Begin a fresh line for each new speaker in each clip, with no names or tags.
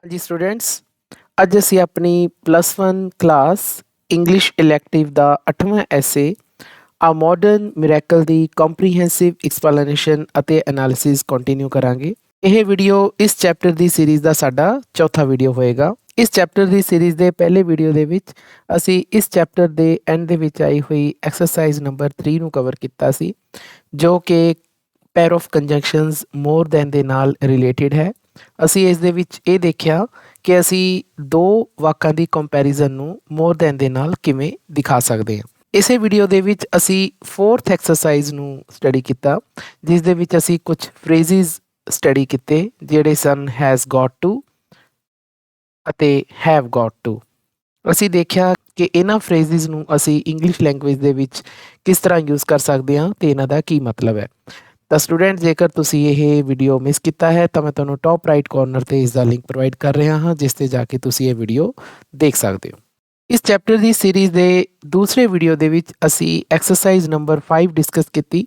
जी students, ਅੱਜ ਅਸੀਂ ਆਪਣੀ +1 ਕਲਾਸ ਇੰਗਲਿਸ਼ ਇਲੈਕਟਿਵ ਦਾ 8ਵਾਂ ਐਸੇ ਆ ਮਾਡਰਨ ਮਿਰੈਕਲ ਦੀ ਕੰਪਰੀਹੈਂਸਿਵ ਐਕਸਪਲੇਨੇਸ਼ਨ ਅਤੇ ਐਨਾਲਿਸਿਸ ਕੰਟੀਨਿਊ ਕਰਾਂਗੇ। ਇਹ ਵੀਡੀਓ ਇਸ ਚੈਪਟਰ ਦੀ ਸੀਰੀਜ਼ ਦਾ ਸਾਡਾ ਚੌਥਾ ਵੀਡੀਓ ਹੋਏਗਾ। ਇਸ ਚੈਪਟਰ ਦੀ ਸੀਰੀਜ਼ ਦੇ ਪਹਿਲੇ ਵੀਡੀਓ ਦੇ ਵਿੱਚ ਅਸੀਂ ਇਸ ਚੈਪਟਰ ਦੇ ਐਂਡ ਦੇ ਵਿੱਚ ਆਈ ਹੋਈ ਐਕਸਰਸਾਈਜ਼ ਨੰਬਰ 3 ਨੂੰ ਕਵਰ ਕੀਤਾ ਸੀ, ਜੋ ਕਿ ਪੈਰ ਆਫ ਕੰਜੰਕਸ਼ਨਸ ਮੋਰ ਦੈਨ ਦੇ ਨਾਲ ਰਿਲੇਟਡ ਹੈ। ਅਸੀਂ ਇਸ ਦੇ ਵਿੱਚ ਇਹ ਦੇਖਿਆ ਕਿ ਅਸੀਂ ਦੋ ਵਾਕਾਂ ਦੀ ਕੰਪੈਰੀਜ਼ਨ ਨੂੰ ਮੋਰ ਦੈਨ ਦੇ ਨਾਲ ਕਿਵੇਂ ਦਿਖਾ ਸਕਦੇ ਹਾਂ। ਇਸੇ ਵੀਡੀਓ ਦੇ ਵਿੱਚ ਅਸੀਂ 4th ਐਕਸਰਸਾਈਜ਼ ਨੂੰ ਸਟੱਡੀ ਕੀਤਾ, ਜਿਸ ਦੇ ਵਿੱਚ ਅਸੀਂ ਕੁਝ ਫਰੇਜ਼ਿਸ ਸਟੱਡੀ ਕੀਤੇ ਜਿਹੜੇ ਸਨ ਹੈਜ਼ ਗੋਟ ਟੂ ਅਤੇ ਹੈਵ ਗੋਟ ਟੂ। ਅਸੀਂ ਦੇਖਿਆ ਕਿ ਇਹਨਾਂ ਫਰੇਜ਼ਿਸ ਨੂੰ ਅਸੀਂ ਇੰਗਲਿਸ਼ ਲੈਂਗੁਏਜ ਦੇ ਵਿੱਚ ਕਿਸ ਤਰ੍ਹਾਂ ਯੂਜ਼ ਕਰ ਸਕਦੇ ਹਾਂ ਤੇ ਇਹਨਾਂ ਦਾ ਕੀ ਮਤਲਬ ਹੈ। ਤਾਂ ਸਟੂਡੈਂਟ, ਜੇਕਰ ਤੁਸੀਂ ਇਹ ਵੀਡੀਓ ਮਿਸ ਕੀਤਾ ਹੈ ਤਾਂ ਮੈਂ ਤੁਹਾਨੂੰ ਟੌਪ ਰਾਈਟ ਕਾਰਨਰ ਤੇ ਇਸ ਦਾ ਲਿੰਕ ਪ੍ਰੋਵਾਈਡ ਕਰ ਰਿਹਾ ਹਾਂ, ਜਿਸ ਤੇ ਜਾ ਕੇ ਤੁਸੀਂ ਇਹ ਵੀਡੀਓ ਦੇਖ ਸਕਦੇ ਹੋ। ਇਸ ਚੈਪਟਰ ਦੀ ਸੀਰੀਜ਼ ਦੇ ਦੂਸਰੇ ਵੀਡੀਓ ਦੇ ਵਿੱਚ ਅਸੀਂ ਐਕਸਰਸਾਈਜ਼ ਨੰਬਰ 5 ਡਿਸਕਸ ਕੀਤੀ,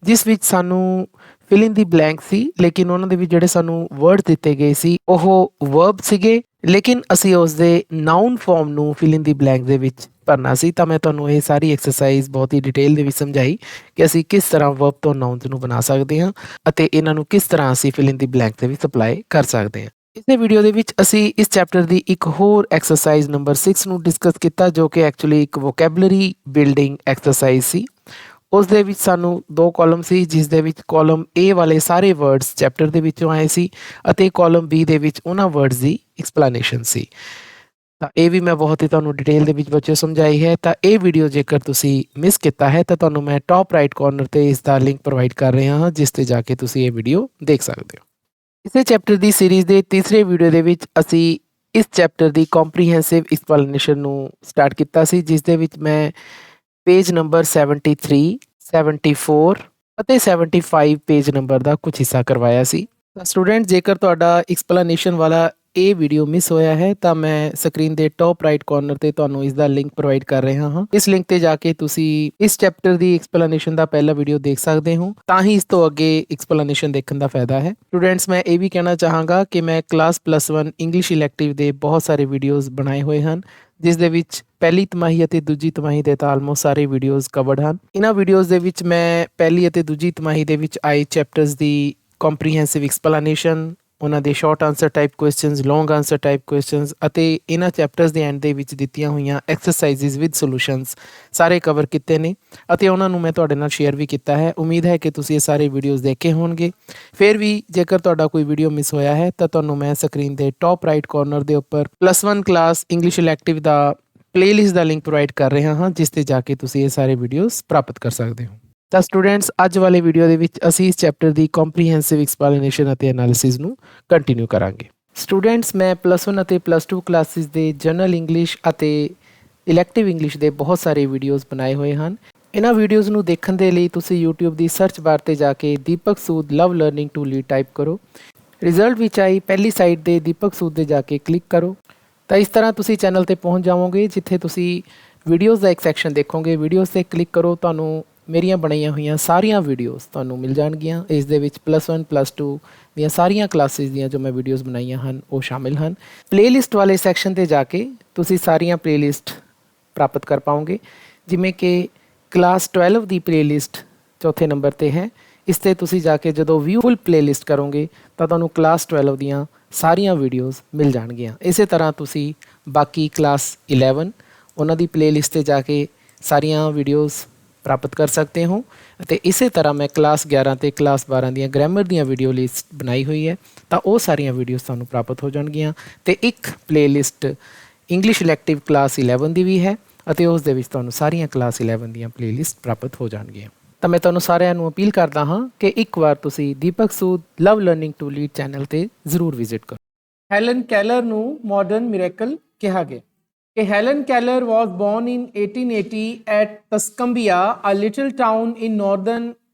ਜਿਸ ਵਿੱਚ ਸਾਨੂੰ ਫਿਲ ਇਨ ਦੀ ਬਲੈਂਕ ਸੀ, ਲੇਕਿਨ ਉਹਨਾਂ ਦੇ ਵਿੱਚ ਜਿਹੜੇ ਸਾਨੂੰ ਵਰਡ ਦਿੱਤੇ ਗਏ ਸੀ ਉਹ ਵਰਬ ਸੀਗੇ, ਲੇਕਿਨ ਅਸੀਂ ਉਸ ਦੇ ਨਾਊਨ ਫਾਰਮ ਨੂੰ ਫਿਲ ਇਨ ਦੀ ਬਲੈਂਕ ਦੇ ਵਿੱਚ ਭਰਨਾ ਸੀ। ਤਾਂ ਮੈਂ ਤੁਹਾਨੂੰ ਇਹ ਸਾਰੀ ਐਕਸਰਸਾਈਜ਼ ਬਹੁਤ ਹੀ ਡਿਟੇਲ ਦੇ ਵਿੱਚ ਸਮਝਾਈ ਕਿ ਅਸੀਂ ਕਿਸ ਤਰ੍ਹਾਂ ਵਰਬ ਤੋਂ ਨਾਊਨਸ ਨੂੰ ਬਣਾ ਸਕਦੇ ਹਾਂ ਅਤੇ ਇਹਨਾਂ ਨੂੰ ਕਿਸ ਤਰ੍ਹਾਂ ਅਸੀਂ ਫਿਲ ਇਨ ਦੀ ਬਲੈਂਕ ਦੇ ਵਿੱਚ ਅਪਲਾਈ ਕਰ ਸਕਦੇ ਹਾਂ। ਇਸੇ ਵੀਡੀਓ ਦੇ ਵਿੱਚ ਅਸੀਂ ਇਸ ਚੈਪਟਰ ਦੀ ਇੱਕ ਹੋਰ ਐਕਸਰਸਾਈਜ਼ ਨੰਬਰ 6 ਨੂੰ ਡਿਸਕਸ ਕੀਤਾ, ਜੋ ਕਿ ਐਕਚੁਅਲੀ ਇੱਕ ਵੋਕੈਬਲਰੀ ਬਿਲਡਿੰਗ ਐਕਸਰਸਾਈਜ਼ ਸੀ। ਉਸ ਦੇ ਵਿੱਚ ਸਾਨੂੰ ਦੋ ਕਾਲਮ ਸੀ, ਜਿਸ ਦੇ ਵਿੱਚ ਕਾਲਮ A ਵਾਲੇ ਸਾਰੇ ਵਰਡਸ ਚੈਪਟਰ ਦੇ ਵਿੱਚੋਂ ਆਏ ਸੀ ਅਤੇ ਕਾਲਮ B ਦੇ ਵਿੱਚ ਉਹਨਾਂ ਵਰਡਸ ਦੀ ਐਕਸਪਲੇਨੇਸ਼ਨ ਸੀ। ਤਾਂ ਇਹ ਵੀ ਮੈਂ ਬਹੁਤ ਹੀ ਤੁਹਾਨੂੰ ਡਿਟੇਲ ਦੇ ਵਿੱਚ ਬੱਚਿਓ ਸਮਝਾਈ ਹੈ। ਤਾਂ ਇਹ ਵੀਡੀਓ ਜੇਕਰ ਤੁਸੀਂ ਮਿਸ ਕੀਤਾ ਹੈ ਤਾਂ ਤੁਹਾਨੂੰ ਮੈਂ ਟੌਪ ਰਾਈਟ ਕਾਰਨਰ ਤੇ ਇਸ ਦਾ ਲਿੰਕ ਪ੍ਰੋਵਾਈਡ ਕਰ ਰਿਹਾ ਹਾਂ, ਜਿਸ ਤੇ ਜਾ ਕੇ ਤੁਸੀਂ ਇਹ ਵੀਡੀਓ ਦੇਖ ਸਕਦੇ ਹੋ। ਇਸੇ ਚੈਪਟਰ ਦੀ ਸੀਰੀਜ਼ ਦੇ ਤੀਸਰੇ ਵੀਡੀਓ ਦੇ ਵਿੱਚ ਅਸੀਂ ਇਸ ਚੈਪਟਰ ਦੀ ਕੰਪਰੀਹੈਂਸਿਵ ਐਕਸਪਲੇਨੇਸ਼ਨ ਨੂੰ ਸਟਾਰਟ ਕੀਤਾ ਸੀ, ਜਿਸ ਦੇ ਵਿੱਚ ਮੈਂ ਪੇਜ ਨੰਬਰ 73, 74 ਅਤੇ 75 ਪੇਜ ਨੰਬਰ ਦਾ ਕੁਝ ਹਿੱਸਾ ਕਰਵਾਇਆ ਸੀ। ਤਾਂ ਸਟੂਡੈਂਟ, ਜੇਕਰ ਤੁਹਾਡਾ ਐਕਸਪਲੇਨੇਸ਼ਨ ਵਾਲਾ ਇਹ ਵੀਡੀਓ ਮਿਸ ਹੋਇਆ ਹੈ ਤਾਂ ਮੈਂ ਸਕਰੀਨ ਦੇ ਟੌਪ ਰਾਈਟ ਕਾਰਨਰ ਤੇ ਤੁਹਾਨੂੰ ਇਸ ਦਾ ਲਿੰਕ ਪ੍ਰੋਵਾਈਡ ਕਰ ਰਿਹਾ ਹਾਂ। ਇਸ ਲਿੰਕ ਤੇ ਜਾ ਕੇ ਤੁਸੀਂ ਇਸ ਚੈਪਟਰ ਦੀ ਐਕਸਪਲੇਨੇਸ਼ਨ ਦਾ ਪਹਿਲਾ ਵੀਡੀਓ ਦੇਖ ਸਕਦੇ ਹੋ, ਤਾਂ ਹੀ ਇਸ ਤੋਂ ਅੱਗੇ ਐਕਸਪਲੇਨੇਸ਼ਨ ਦੇਖਣ ਦਾ ਫਾਇਦਾ ਹੈ। ਸਟੂਡੈਂਟਸ, ਮੈਂ ਇਹ ਵੀ ਕਹਿਣਾ ਚਾਹਾਂਗਾ ਕਿ ਮੈਂ ਕਲਾਸ +1 ਇੰਗਲਿਸ਼ ਇਲੈਕਟਿਵ ਦੇ ਬਹੁਤ ਸਾਰੇ ਵੀਡੀਓਜ਼ ਬਣਾਏ ਹੋਏ ਹਨ, ਜਿਸ ਦੇ ਵਿੱਚ ਪਹਿਲੀ ਤਿਮਾਹੀ ਅਤੇ ਦੂਜੀ ਤਿਮਾਹੀ ਦੇ ਤਾਂ ਆਲਮੋਸਟ ਸਾਰੇ ਵੀਡੀਓਜ਼ ਕਵਰਡ ਹਨ। ਇਹਨਾਂ ਵੀਡੀਓਜ਼ ਦੇ ਵਿੱਚ ਮੈਂ ਪਹਿਲੀ ਅਤੇ ਦੂਜੀ ਤਿਮਾਹੀ ਦੇ ਵਿੱਚ ਆਏ ਚੈਪਟਰਸ ਦੀ ਕੰਪਰੀਹੈਂਸਿਵ ਐਕਸਪਲੇਨੇਸ਼ਨ, ਉਹਨਾਂ ਦੇ ਸ਼ਾਰਟ ਆਨਸਰ ਟਾਈਪ ਕੁਐਸਚਨਸ, ਲੌਂਗ ਆਨਸਰ ਟਾਈਪ ਕੁਐਸਚਨਸ ਅਤੇ ਇਹਨਾਂ ਚੈਪਟਰਸ ਦੇ ਐਂਡ ਦੇ ਵਿੱਚ ਦਿੱਤੀਆਂ ਹੋਈਆਂ ਐਕਸਰਸਾਈਜ਼ਸ ਵਿਦ ਸੋਲੂਸ਼ਨਸ ਸਾਰੇ ਕਵਰ ਕੀਤੇ ਨੇ ਅਤੇ ਉਹਨਾਂ ਨੂੰ ਮੈਂ ਤੁਹਾਡੇ ਨਾਲ ਸ਼ੇਅਰ ਵੀ ਕੀਤਾ ਹੈ। ਉਮੀਦ ਹੈ ਕਿ ਤੁਸੀਂ ਇਹ ਸਾਰੇ ਵੀਡੀਓਜ਼ ਦੇਖੇ ਹੋਣਗੇ। ਫਿਰ ਵੀ ਜੇਕਰ ਤੁਹਾਡਾ ਕੋਈ ਵੀਡੀਓ ਮਿਸ ਹੋਇਆ ਹੈ ਤਾਂ ਤੁਹਾਨੂੰ ਮੈਂ ਸਕਰੀਨ ਦੇ ਟੌਪ ਰਾਈਟ ਕਾਰਨਰ ਦੇ ਉੱਪਰ +1 ਕਲਾਸ ਇੰਗਲਿਸ਼ ਇਲੈਕਟਿਵ ਦਾ ਪਲੇਲਿਸਟ ਦਾ ਲਿੰਕ ਪ੍ਰੋਵਾਈਡ ਕਰ ਰਿਹਾ ਹਾਂ, ਜਿਸ ਤੇ ਜਾ ਕੇ ਤੁਸੀਂ ਇਹ ਸਾਰੇ ਵੀਡੀਓਜ਼ ਪ੍ਰਾਪਤ ਕਰ ਸਕਦੇ ਹੋ। ਤਾਂ ਸਟੂਡੈਂਟਸ, ਅੱਜ ਵਾਲੇ ਵੀਡੀਓ ਦੇ ਵਿੱਚ ਅਸੀਂ ਇਸ ਚੈਪਟਰ ਦੀ ਕੰਪਰੀਹੈਂਸਿਵ ਐਕਸਪਲੇਨੇਸ਼ਨ ਅਤੇ ਐਨਾਲਿਸਿਸ ਨੂੰ ਕੰਟੀਨਿਊ ਕਰਾਂਗੇ। ਸਟੂਡੈਂਟਸ, ਮੈਂ +1 ਅਤੇ +2 ਕਲਾਸਿਸ ਦੇ ਜਨਰਲ ਇੰਗਲਿਸ਼ ਅਤੇ ਇਲੈਕਟਿਵ ਇੰਗਲਿਸ਼ ਦੇ ਬਹੁਤ ਸਾਰੇ ਵੀਡੀਓਜ਼ ਬਣਾਏ ਹੋਏ ਹਨ। ਇਹਨਾਂ ਵੀਡੀਓਜ਼ ਨੂੰ ਦੇਖਣ ਦੇ ਲਈ ਤੁਸੀਂ YouTube ਦੀ ਸਰਚ ਬਾਰ ਤੇ ਜਾ ਕੇ ਦੀਪਕ ਸੂਦ ਲਵ ਲਰਨਿੰਗ ਟੂ ਲੀਡ ਟਾਈਪ ਕਰੋ। ਰਿਜ਼ਲਟ ਵਿੱਚ ਆਈ ਪਹਿਲੀ ਸਾਈਟ ਦੇ ਦੀਪਕ ਸੂਦ ਦੇ ਜਾ ਕੇ ਕਲਿੱਕ ਕਰੋ। ਤਾਂ ਇਸ ਤਰ੍ਹਾਂ ਤੁਸੀਂ ਚੈਨਲ ਤੇ ਪਹੁੰਚ ਜਾਵੋਗੇ, ਜਿੱਥੇ ਤੁਸੀਂ ਵੀਡੀਓਜ਼ ਦਾ ਇੱਕ ਸੈਕਸ਼ਨ ਦੇਖੋਗੇ। ਵੀਡੀਓਜ਼ ਤੇ ਕਲਿੱਕ ਕਰੋ, ਤੁਹਾਨੂੰ ਮੇਰੀਆਂ ਬਣਾਈਆਂ ਹੋਈਆਂ ਸਾਰੀਆਂ ਵੀਡੀਓਜ਼ ਤੁਹਾਨੂੰ ਮਿਲ ਜਾਣਗੀਆਂ। ਇਸ ਦੇ ਵਿੱਚ +1 +2 ਦੀਆਂ ਸਾਰੀਆਂ ਕਲਾਸਿਸ ਦੀਆਂ ਜੋ ਮੈਂ ਵੀਡੀਓਜ਼ ਬਣਾਈਆਂ ਹਨ ਉਹ ਸ਼ਾਮਿਲ ਹਨ। ਪਲੇਲਿਸਟ ਵਾਲੇ ਸੈਕਸ਼ਨ ਤੇ ਜਾ ਕੇ ਤੁਸੀਂ ਸਾਰੀਆਂ ਪਲੇਲਿਸਟ ਪ੍ਰਾਪਤ ਕਰ ਪਾਓਗੇ, ਜਿਵੇਂ ਕਿ ਕਲਾਸ 12 ਦੀ ਪਲੇਲਿਸਟ ਚੌਥੇ ਨੰਬਰ ਤੇ ਹੈ। ਇਸ ਤੇ ਤੁਸੀਂ ਜਾ ਕੇ ਜਦੋਂ ਵਿਊ ਫੁੱਲ ਪਲੇਲਿਸਟ ਕਰੋਗੇ ਤਾਂ ਤੁਹਾਨੂੰ ਕਲਾਸ 12 ਦੀਆਂ ਸਾਰੀਆਂ ਵੀਡੀਓਜ਼ ਮਿਲ ਜਾਣਗੀਆਂ। ਇਸੇ ਤਰ੍ਹਾਂ ਤੁਸੀਂ ਬਾਕੀ ਕਲਾਸ 11 ਉਹਨਾਂ ਦੀ ਪਲੇਲਿਸਟ ਤੇ ਜਾ ਕੇ ਸਾਰੀਆਂ ਵੀਡੀਓਜ਼ ਪ੍ਰਾਪਤ ਕਰ ਸਕਦੇ ਹੋ ਅਤੇ ਇਸੇ ਤਰ੍ਹਾਂ ਮੈਂ ਕਲਾਸ 11 ਤੇ ਕਲਾਸ 12 ਦੀਆਂ ਗ੍ਰਾਮਰ ਦੀਆਂ ਵੀਡੀਓ ਲਿਸਟ ਬਣਾਈ ਹੋਈ ਹੈ, ਤਾਂ ਉਹ ਸਾਰੀਆਂ ਵੀਡੀਓਜ਼ ਤੁਹਾਨੂੰ ਪ੍ਰਾਪਤ ਹੋ ਜਾਣਗੀਆਂ। ਤੇ ਇੱਕ ਪਲੇਲਿਸਟ ਇੰਗਲਿਸ਼ ਇਲੈਕਟਿਵ ਕਲਾਸ 11 ਦੀ ਵੀ ਹੈ ਅਤੇ ਉਸ ਦੇ ਵਿੱਚ ਤੁਹਾਨੂੰ ਸਾਰੀਆਂ ਕਲਾਸ 11 ਦੀਆਂ ਪਲੇਲਿਸਟ ਪ੍ਰਾਪਤ ਹੋ ਜਾਣਗੀਆਂ। ਤਾਂ ਮੈਂ ਤੁਹਾਨੂੰ ਸਾਰਿਆਂ ਨੂੰ ਅਪੀਲ ਕਰਦਾ ਹਾਂ ਕਿ ਇੱਕ ਵਾਰ ਤੁਸੀਂ ਦੀਪਕ ਸੂਦ ਲਵ ਲਰਨਿੰਗ ਟੂ ਲੀਡ ਚੈਨਲ ਤੇ ਜ਼ਰੂਰ ਵਿਜ਼ਿਟ ਕਰੋ। ਹੈਲਨ ਕੈਲਰ ਨੂੰ ਮਾਡਰਨ ਮਿਰੇਕਲ ਕਿਹਾ ਗਿਆ। Helen Keller was born in 1880 at Tuscumbia, a little town in northern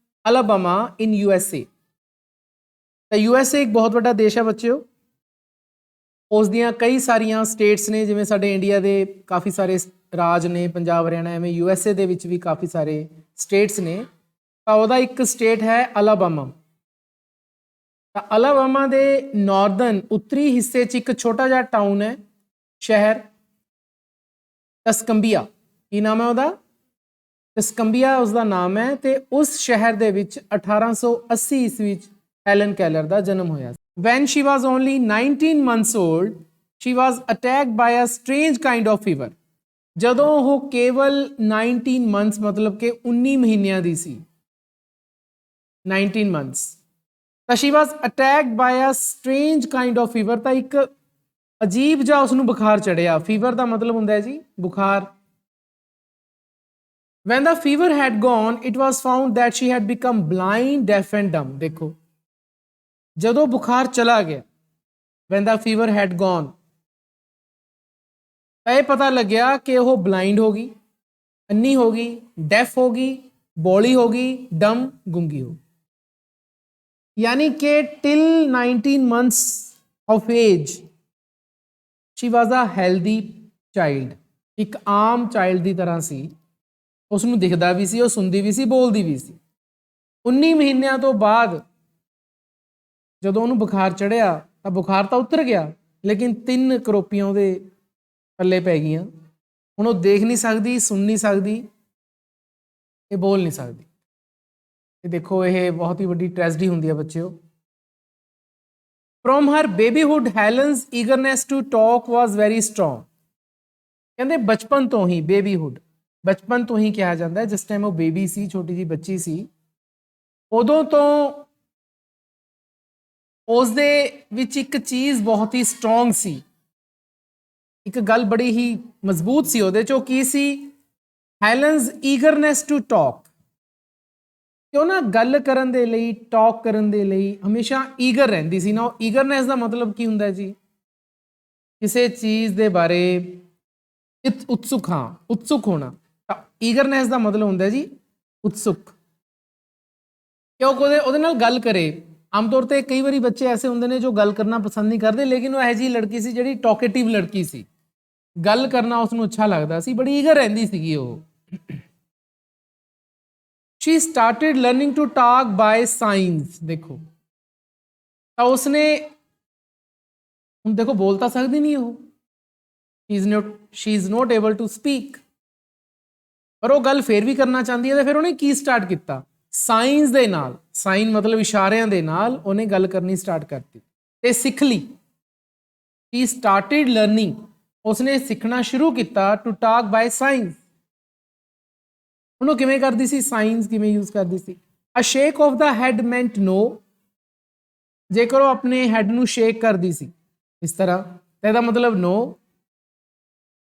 Alabama in USA. ਤਾਂ USA ਇੱਕ ਬਹੁਤ ਵੱਡਾ ਦੇਸ਼ ਹੈ ਬੱਚਿਓ। ਉਸ ਦੀਆਂ ਕਈ ਸਾਰੀਆਂ ਸਟੇਟਸ ਨੇ, ਜਿਵੇਂ ਸਾਡੇ ਇੰਡੀਆ ਦੇ ਕਾਫੀ ਸਾਰੇ ਰਾਜ ਨੇ, ਪੰਜਾਬ ਹਰਿਆਣਾ, ਐਵੇਂ USA ਦੇ ਵਿੱਚ ਵੀ ਕਾਫੀ ਸਾਰੇ ਸਟੇਟਸ ਨੇ। ਤਾਂ ਉਹਦਾ ਇੱਕ ਸਟੇਟ ਹੈ ਅਲਾਬਾਮਾ। ਤਾਂ ਅਲਾਬਾਮਾ ਦੇ ਨਾਰਦਰਨ ਉੱਤਰੀ ਹਿੱਸੇ 'ਚ ਇੱਕ ਛੋਟਾ ਜਿਹਾ ਟਾਊਨ ਹੈ, ਸ਼ਹਿਰ ਟਸਕੰਬੀਆ। ਕੀ ਨਾਮ ਹੈ ਉਹਦਾ? ਟਸਕੰਬੀਆ ਉਸਦਾ ਨਾਮ ਹੈ। ਤੇ ਉਸ ਸ਼ਹਿਰ ਦੇ ਵਿੱਚ 1880 ਈਸਵੀ ਵਿੱਚ ਹੈਲਨ ਕੈਲਰ ਦਾ ਜਨਮ ਹੋਇਆ। When she was only 19 months old, she was attacked by a strange kind of fever. ਜਦੋਂ ਉਹ ਕੇਵਲ 19 months ਮਤਲਬ ਕਿ 19 ਮਹੀਨਿਆਂ ਦੀ ਸੀ, 19 months, ਤਾਂ she was attacked by a strange kind of fever, ਤਾਂ ਇੱਕ ਅਜੀਬ ਜਿਹਾ ਉਸਨੂੰ ਬੁਖਾਰ ਚੜਿਆ। ਫੀਵਰ ਦਾ ਮਤਲਬ ਹੁੰਦਾ ਹੈ ਜੀ ਬੁਖਾਰ। When the fever had gone, it was found that she had become blind, deaf and dumb. ਦੇਖੋ, ਜਦੋਂ ਬੁਖਾਰ ਚਲਾ ਗਿਆ, when the fever had gone, ਤਾਂ ਇਹ ਪਤਾ ਲੱਗਿਆ ਕਿ ਉਹ ਬਲਾਈਂਡ ਹੋ ਗਈ, ਅੰਨੀ ਹੋ ਗਈ, ਡੈਫ ਹੋ ਗਈ, ਬੋਲੀ ਹੋ ਗਈ, ਡਮ, ਗੁੰਗੀ ਹੋ ਗਈ। ਯਾਨੀ ਕਿ till 19 months of age she was a healthy child, ਇੱਕ ਆਮ ਚਾਈਲਡ ਦੀ ਤਰ੍ਹਾਂ ਸੀ। ਉਸ ਨੂੰ ਦਿਖਦਾ ਵੀ ਸੀ, ਉਹ ਸੁਣਦੀ ਵੀ ਸੀ, ਬੋਲਦੀ ਵੀ ਸੀ। 19 ਮਹੀਨਿਆਂ ਤੋਂ ਬਾਅਦ ਜਦੋਂ ਉਹਨੂੰ ਬੁਖਾਰ ਚੜਿਆ ਤਾਂ ਬੁਖਾਰ ਤਾਂ ਉਤਰ ਗਿਆ, ਲੇਕਿਨ 3 ਕਰੋਪੀਆਂ ਉਹਦੇ ਪੱਲੇ ਪੈ ਗਈਆਂ। ਹੁਣ ਉਹ ਦੇਖ ਨਹੀਂ ਸਕਦੀ, ਸੁਣ ਨਹੀਂ ਸਕਦੀ, ਇਹ ਬੋਲ ਨਹੀਂ ਸਕਦੀ। ਇਹ ਦੇਖੋ, ਇਹ ਬਹੁਤ ਹੀ ਵੱਡੀ ਟ੍ਰੈਜਡੀ ਹੁੰਦੀ ਹੈ ਬੱਚਿਓ। From her babyhood, Helen's eagerness to talk was very strong. ਕਹਿੰਦੇ ਬਚਪਨ ਤੋਂ ਹੀ, ਬੇਬੀਹੁੱਡ ਬਚਪਨ ਤੋਂ ਹੀ ਕਿਹਾ ਜਾਂਦਾ ਹੈ, ਜਿਸ ਟਾਈਮ ਉਹ ਬੇਬੀ ਸੀ, ਛੋਟੀ ਜਿਹੀ ਬੱਚੀ ਸੀ, ਉਦੋਂ ਤੋਂ ਉਸ ਦੇ ਵਿੱਚ ਇੱਕ ਚੀਜ਼ ਬਹੁਤ ਹੀ ਸਟਰੋਂਗ ਸੀ, ਇੱਕ ਗੱਲ ਬੜੀ ਹੀ ਮਜ਼ਬੂਤ ਸੀ ਉਹਦੇ 'ਚ। ਉਹ ਕੀ ਸੀ? ਹੈਲਨਸ ਈਗਰਨੈਸ ਟੂ ਟਾਕ। ਕਿਉਂ ਨਾ ਗੱਲ ਕਰਨ ਦੇ ਲਈ, ਟਾਕ ਕਰਨ ਦੇ ਲਈ ਹਮੇਸ਼ਾ ਈਗਰ ਰਹਿੰਦੀ ਸੀ ਨਾ। ਉਹ ਈਗਰਨੈਸ ਦਾ ਮਤਲਬ ਕੀ ਹੁੰਦਾ ਜੀ? ਕਿਸੇ ਚੀਜ਼ ਦੇ ਬਾਰੇ ਉਤਸੁਕ, ਹਾਂ, ਉਤਸੁਕ ਹੋਣਾ। ਤਾਂ ਈਗਰਨੈਸ ਦਾ ਮਤਲਬ ਹੁੰਦਾ ਜੀ ਉਤਸੁਕ। ਕਿਉਂ ਉਹਦੇ ਨਾਲ ਗੱਲ ਕਰੇ। ਆਮ ਤੌਰ ਤੇ ਕਈ ਵਾਰੀ ਬੱਚੇ ਐਸੇ ਹੁੰਦੇ ਨੇ ਜੋ ਗੱਲ ਕਰਨਾ ਪਸੰਦ ਨਹੀਂ ਕਰਦੇ, ਲੇਕਿਨ ਉਹ ਇਹੋ ਜਿਹੀ ਲੜਕੀ ਸੀ ਜਿਹੜੀ ਟਾਕੇਟਿਵ ਲੜਕੀ ਸੀ, ਗੱਲ ਕਰਨਾ ਉਸਨੂੰ ਅੱਛਾ ਲੱਗਦਾ ਸੀ, ਬੜੀ ਈਗਰ ਰਹਿੰਦੀ ਸੀਗੀ ਉਹ। She started learning to talk by signs. ਦੇਖੋ, ਤਾਂ ਉਸਨੇ, ਹੁਣ ਦੇਖੋ ਬੋਲ ਤਾਂ ਸਕਦੀ ਨਹੀਂ ਉਹ, she is not able to speak, ਪਰ ਉਹ ਗੱਲ ਫੇਰ ਵੀ ਕਰਨਾ ਚਾਹੁੰਦੀ ਹੈ। ਤੇ ਫਿਰ ਉਹਨੇ ਕੀ ਸਟਾਰਟ ਕੀਤਾ? ਸਾਈਨਸ ਦੇ ਨਾਲ, ਸਾਈਨ ਮਤਲਬ ਇਸ਼ਾਰਿਆਂ ਦੇ ਨਾਲ ਉਹਨੇ ਗੱਲ ਕਰਨੀ ਸਟਾਰਟ ਕਰਤੀ ਤੇ ਸਿੱਖ ਲਈ। She started learning, ਉਸਨੇ ਸਿੱਖਣਾ ਸ਼ੁਰੂ ਕੀਤਾ ਟੂ ਟਾਕ ਬਾਈ ਸਾਈਨਸ। ਹੁਣ ਉਹ ਕਿਵੇਂ ਕਰਦੀ ਸੀ? ਸਾਈਨਸ ਕਿਵੇਂ ਯੂਜ਼ ਕਰਦੀ ਸੀ? A shake of the head meant no. ਜੇਕਰ ਉਹ ਆਪਣੇ ਹੈਡ ਨੂੰ ਸ਼ੇਕ ਕਰਦੀ ਸੀ ਇਸ ਤਰ੍ਹਾਂ, ਤਾਂ ਇਹਦਾ ਮਤਲਬ ਨੋ।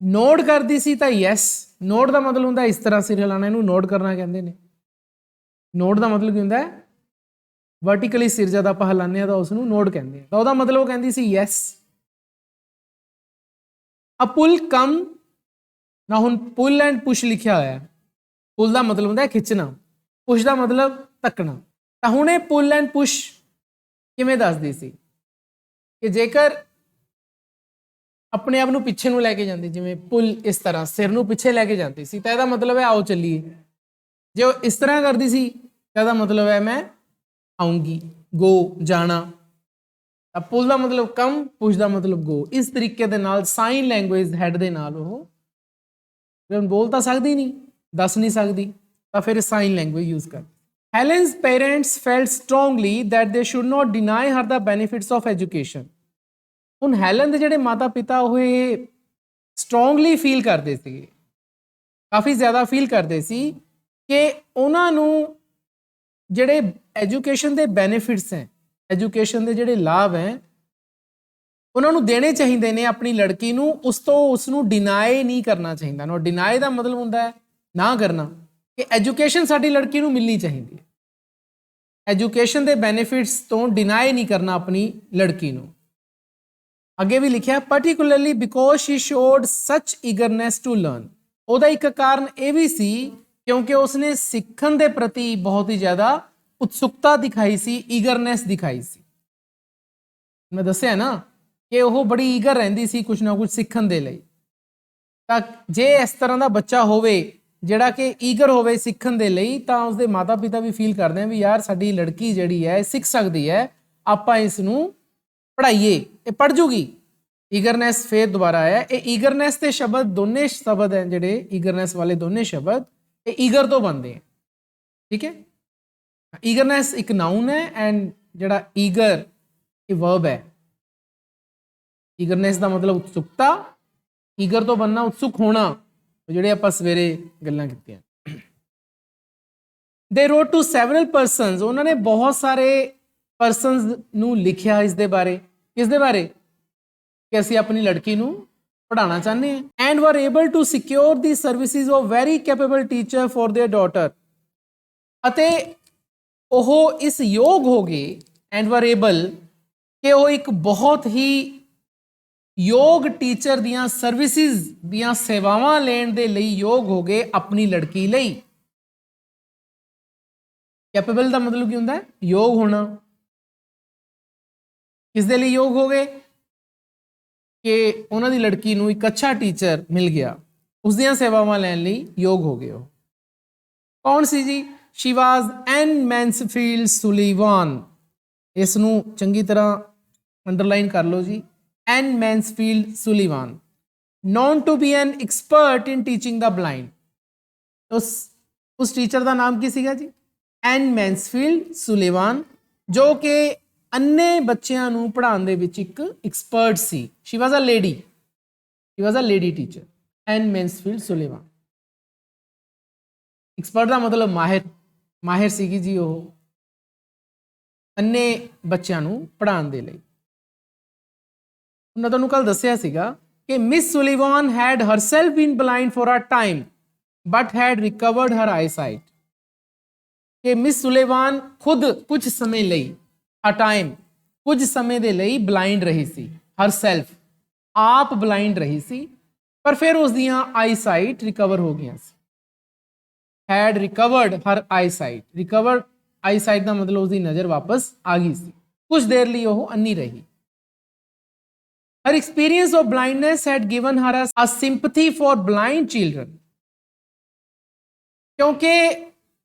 ਨੋਡ ਕਰਦੀ ਸੀ ਤਾਂ ਯੈਸ। ਨੋਡ ਦਾ ਮਤਲਬ ਹੁੰਦਾ ਇਸ ਤਰ੍ਹਾਂ ਸਿਰ ਹਿਲਾਉਣਾ, ਇਹਨੂੰ ਨੋਡ ਕਰਨਾ ਕਹਿੰਦੇ ਨੇ। ਨੋਡ ਦਾ ਮਤਲਬ ਕੀ ਹੁੰਦਾ ਹੈ? ਵਰਟੀਕਲੀ ਸਿਰ ਜਦ ਆਪਾਂ ਹਿਲਾਉਂਦੇ ਹਾਂ ਤਾਂ ਉਸ ਨੂੰ ਨੋਡ ਕਹਿੰਦੇ ਆ। ਤਾਂ ਉਹਦਾ ਮਤਲਬ ਉਹ ਕਹਿੰਦੀ ਸੀ ਯੈਸ। ਅ ਪੁੱਲ ਕਮ ਨਾ, ਹੁਣ ਪੁੱਲ ਐਂਡ ਪੁਸ਼ ਲਿਖਿਆ ਹੋਇਆ ਹੈ। ਪੁੱਲ ਦਾ ਮਤਲਬ ਹੁੰਦਾ ਹੈ ਖਿੱਚਣਾ, ਪੁਸ਼ ਦਾ ਮਤਲਬ ਧੱਕਣਾ। ਤਾਂ ਹੁਣ ਇਹ ਪੁੱਲ ਐਂਡ ਪੁਸ਼ ਕਿਵੇਂ ਦੱਸਦੀ ਸੀ? ਕਿ ਜੇਕਰ ਆਪਣੇ ਆਪ ਨੂੰ ਪਿੱਛੇ ਨੂੰ ਲੈ ਕੇ ਜਾਂਦੀ, ਜਿਵੇਂ ਪੁੱਲ ਇਸ ਤਰ੍ਹਾਂ ਸਿਰ ਨੂੰ ਪਿੱਛੇ ਲੈ ਕੇ ਜਾਂਦੀ ਸੀ, ਤਾਂ ਇਹਦਾ ਮਤਲਬ ਹੈ ਆਓ ਚੱਲੀਏ। ਜੇ ਉਹ ਇਸ ਤਰ੍ਹਾਂ ਕਰਦੀ ਸੀ ਤਾਂ ਇਹਦਾ ਮਤਲਬ ਹੈ ਮੈਂ ਆਉਂਗੀ, ਗੋ, ਜਾਣਾ। ਤਾਂ ਪੁੱਲ ਦਾ ਮਤਲਬ ਕਮ, ਪੁਸ਼ ਦਾ ਮਤਲਬ ਗੋ। ਇਸ ਤਰੀਕੇ ਦੇ ਨਾਲ ਸਾਈਨ ਲੈਂਗੁਏਜ ਹੈਡ ਦੇ ਨਾਲ ਉਹ ਬੋਲ ਤਾਂ ਸਕਦੀ ਨਹੀਂ, ਦੱਸ ਨਹੀਂ ਸਕਦੀ, ਤਾਂ ਫਿਰ ਸਾਈਨ ਲੈਂਗੁਏਜ ਯੂਜ਼ ਕਰ। Helen's parents felt strongly that they should not deny her the benefits of education. ਹੁਣ ਹੈਲਨ ਦੇ ਜਿਹੜੇ ਮਾਤਾ ਪਿਤਾ ਉਹ ਇਹ ਸਟਰੋਂਗਲੀ ਫੀਲ ਕਰਦੇ ਸੀਗੇ, ਕਾਫੀ ਜ਼ਿਆਦਾ ਫੀਲ ਕਰਦੇ ਸੀ ਕਿ ਉਹਨਾਂ ਨੂੰ ਜਿਹੜੇ ਐਜੂਕੇਸ਼ਨ ਦੇ ਬੈਨੀਫਿਟਸ ਹੈ, ਐਜੂਕੇਸ਼ਨ ਦੇ ਜਿਹੜੇ ਲਾਭ ਹੈ, ਉਹਨਾਂ ਨੂੰ ਦੇਣੇ ਚਾਹੀਦੇ ਨੇ ਆਪਣੀ ਲੜਕੀ ਨੂੰ। ਉਸਨੂੰ ਡਿਨਾਈ ਨਹੀਂ ਕਰਨਾ ਚਾਹੀਦਾ। ਨਾ, ਡਿਨਾਈ ਦਾ ਮਤਲਬ ਹੁੰਦਾ ਹੈ ਨਾ ਕਰਨਾ, ਕਿ ਐਜੂਕੇਸ਼ਨ ਸਾਡੀ ਲੜਕੀ ਨੂੰ ਮਿਲਣੀ ਚਾਹੀਦੀ ਹੈ। ਐਜੂਕੇਸ਼ਨ ਦੇ ਬੈਨੀਫਿਟਸ ਤੋਂ ਡਿਨਾਈ ਨਹੀਂ ਕਰਨਾ ਆਪਣੀ ਲੜਕੀ ਨੂੰ। ਅੱਗੇ ਵੀ ਲਿਖਿਆ particularly because she showed such eagerness to learn. ਉਹਦਾ ਇੱਕ ਕਾਰਨ ਇਹ ਵੀ ਸੀ ਕਿਉਂਕਿ ਉਸਨੇ ਸਿੱਖਣ ਦੇ ਪ੍ਰਤੀ ਬਹੁਤ ਹੀ ਜ਼ਿਆਦਾ ਉਤਸੁਕਤਾ ਦਿਖਾਈ ਸੀ, ਈਗਰਨੈਸ ਦਿਖਾਈ ਸੀ। ਮੈਂ ਦੱਸਿਆ ਨਾ ਕਿ ਉਹ ਬੜੀ ਈਗਰ ਰਹਿੰਦੀ ਸੀ ਕੁਛ ਨਾ ਕੁਛ ਸਿੱਖਣ ਦੇ ਲਈ। ਤਾਂ ਜੇ ਇਸ ਤਰ੍ਹਾਂ ਦਾ ਬੱਚਾ ਹੋਵੇ ਜਿਹੜਾ ਕਿ ਈਗਰ ਹੋਵੇ ਸਿੱਖਣ ਦੇ ਲਈ, ਤਾਂ ਉਸਦੇ ਮਾਤਾ ਪਿਤਾ ਵੀ ਫੀਲ ਕਰਦੇ ਆ ਵੀ ਯਾਰ ਸਾਡੀ ਲੜਕੀ ਜਿਹੜੀ ਹੈ ਸਿੱਖ ਸਕਦੀ ਹੈ, ਆਪਾਂ ਇਸ ਨੂੰ ਪੜ੍ਹਾਈਏ, ਇਹ ਪੜ੍ਹ ਜੂਗੀ। ਈਗਰਨੈਸ ਫੇਰ ਦੁਬਾਰਾ ਆਇਆ। ਇਹ ਈਗਰਨੈਸ ਤੇ ਸ਼ਬਦ ਦੋਨੇ ਸ਼ਬਦ ਹੈ ਜਿਹੜੇ ਈਗਰਨੈਸ ਵਾਲੇ ਦੋਨੇ ਸ਼ਬਦ ਇਹ ਈਗਰ ਤੋਂ ਬਣਦੇ ਹੈ। ਠੀਕ ਹੈ, ਈਗਰਨੈਸ ਇੱਕ ਨਾउन ਹੈ ਐਂਡ ਜਿਹੜਾ ਈਗਰ ਇਹ ਵਰਬ ਹੈ। ਈਗਰਨੈਸ ਦਾ ਮਤਲਬ ਉਤਸੁਕਤਾ, ਈਗਰ ਤੋਂ ਬਣਨਾ ਉਤਸੁਕ ਹੋਣਾ, ਜਿਹੜੇ ਆਪਾਂ ਸਵੇਰੇ ਗੱਲਾਂ ਕੀਤੀਆਂ। ਦੇ ਰੋਟ ਟੂ ਸੈਵਰਲ ਪਰਸਨਸ, ਉਹਨਾਂ ਨੇ ਬਹੁਤ ਸਾਰੇ ਪਰਸਨਸ ਨੂੰ ਲਿਖਿਆ ਇਸ ਦੇ ਬਾਰੇ। ਕਿਸ ਦੇ ਬਾਰੇ? ਕਿ ਅਸੀਂ ਆਪਣੀ ਲੜਕੀ ਨੂੰ ਪੜ੍ਹਾਉਣਾ ਚਾਹੁੰਦੇ ਹਾਂ। ਐਂਡ ਵਰ able to secure the services of very capable teacher for their daughter, ਅਤੇ ਉਹ ਇਸ ਯੋਗ ਹੋ ਗਏ ਐਂਡ ਵਰ ਏਬਲ ਕਿ ਉਹ ਇੱਕ ਬਹੁਤ ਹੀ ਯੋਗ ਟੀਚਰ ਦੀਆਂ ਸਰਵਿਸਿਜ਼ ਦੀਆਂ ਸੇਵਾਵਾਂ ਲੈਣ ਦੇ ਲਈ ਯੋਗ ਹੋ ਗਏ ਆਪਣੀ ਲੜਕੀ ਲਈ। ਕੈਪੇਬਲ ਦਾ ਮਤਲਬ ਕੀ ਹੁੰਦਾ ਹੈ? ਯੋਗ ਹੋਣਾ। ਕਿਸ ਦੇ ਲਈ ਯੋਗ ਹੋ ਗਏ? ਕਿ ਉਹਨਾਂ ਦੀ ਲੜਕੀ ਨੂੰ ਇੱਕ ਅੱਛਾ ਟੀਚਰ ਮਿਲ ਗਿਆ, ਉਸ ਦੀਆਂ ਸੇਵਾਵਾਂ ਲੈਣ ਲਈ ਯੋਗ ਹੋ ਗਏ। ਉਹ ਕੌਣ ਸੀ ਜੀ? She was Anne Mansfield Sullivan. ਇਸ ਨੂੰ ਚੰਗੀ ਤਰ੍ਹਾਂ ਅੰਡਰਲਾਈਨ ਕਰ ਲਓ ਜੀ। Anne Mansfield Sullivan, known to be an expert in teaching the blind. ਉਸ ਟੀਚਰ ਦਾ ਨਾਮ ਕੀ ਸੀਗਾ ਜੀ? ਐਨ ਮੈਨਸਫੀਲਡ ਸੁਲੀਵਾਨ, ਜੋ ਕਿ ਅੰਨੇ ਬੱਚਿਆਂ ਨੂੰ ਪੜ੍ਹਾਉਣ ਦੇ ਵਿੱਚ ਇੱਕ ਐਕਸਪਰਟ ਸੀ। She was a lady, she was a lady teacher, Anne Mansfield Sullivan. Expert ਦਾ ਮਤਲਬ ਮਾਹਿਰ, ਮਾਹਿਰ ਸੀਗੀ ਜੀ ਉਹ ਅੰਨੇ ਬੱਚਿਆਂ ਨੂੰ ਪੜ੍ਹਾਉਣ ਦੇ ਲਈ। ਉਹਨਾਂ ਤੁਹਾਨੂੰ ਕੱਲ ਦੱਸਿਆ ਸੀਗਾ ਕਿ miss Sullivan had herself been blind for a time but had recovered her eyesight. ਕਿ ਮਿਸ ਸੁਲੀਵਾਨ ਖੁਦ ਕੁਝ ਸਮੇਂ ਲਈ, ਅ ਟਾਈਮ ਕੁਝ ਸਮੇਂ ਦੇ ਲਈ ਬਲਾਈਂਡ ਰਹੀ ਸੀ। ਹਰਸੈਲਫ ਆਪ ਬਲਾਈਂਡ ਰਹੀ ਸੀ, ਪਰ ਫਿਰ ਉਸ ਦੀਆਂ ਆਈਸਾਈਟ ਰਿਕਵਰ ਹੋ ਗਈਆਂ ਸੀ। Had recovered her eyesight, recovered eyesight का मतलब उसकी नज़र वापस आ गई सी, कुछ देर लिए वह अन्नी रही। Her experience of blindness had given her a sympathy for blind children, क्योंकि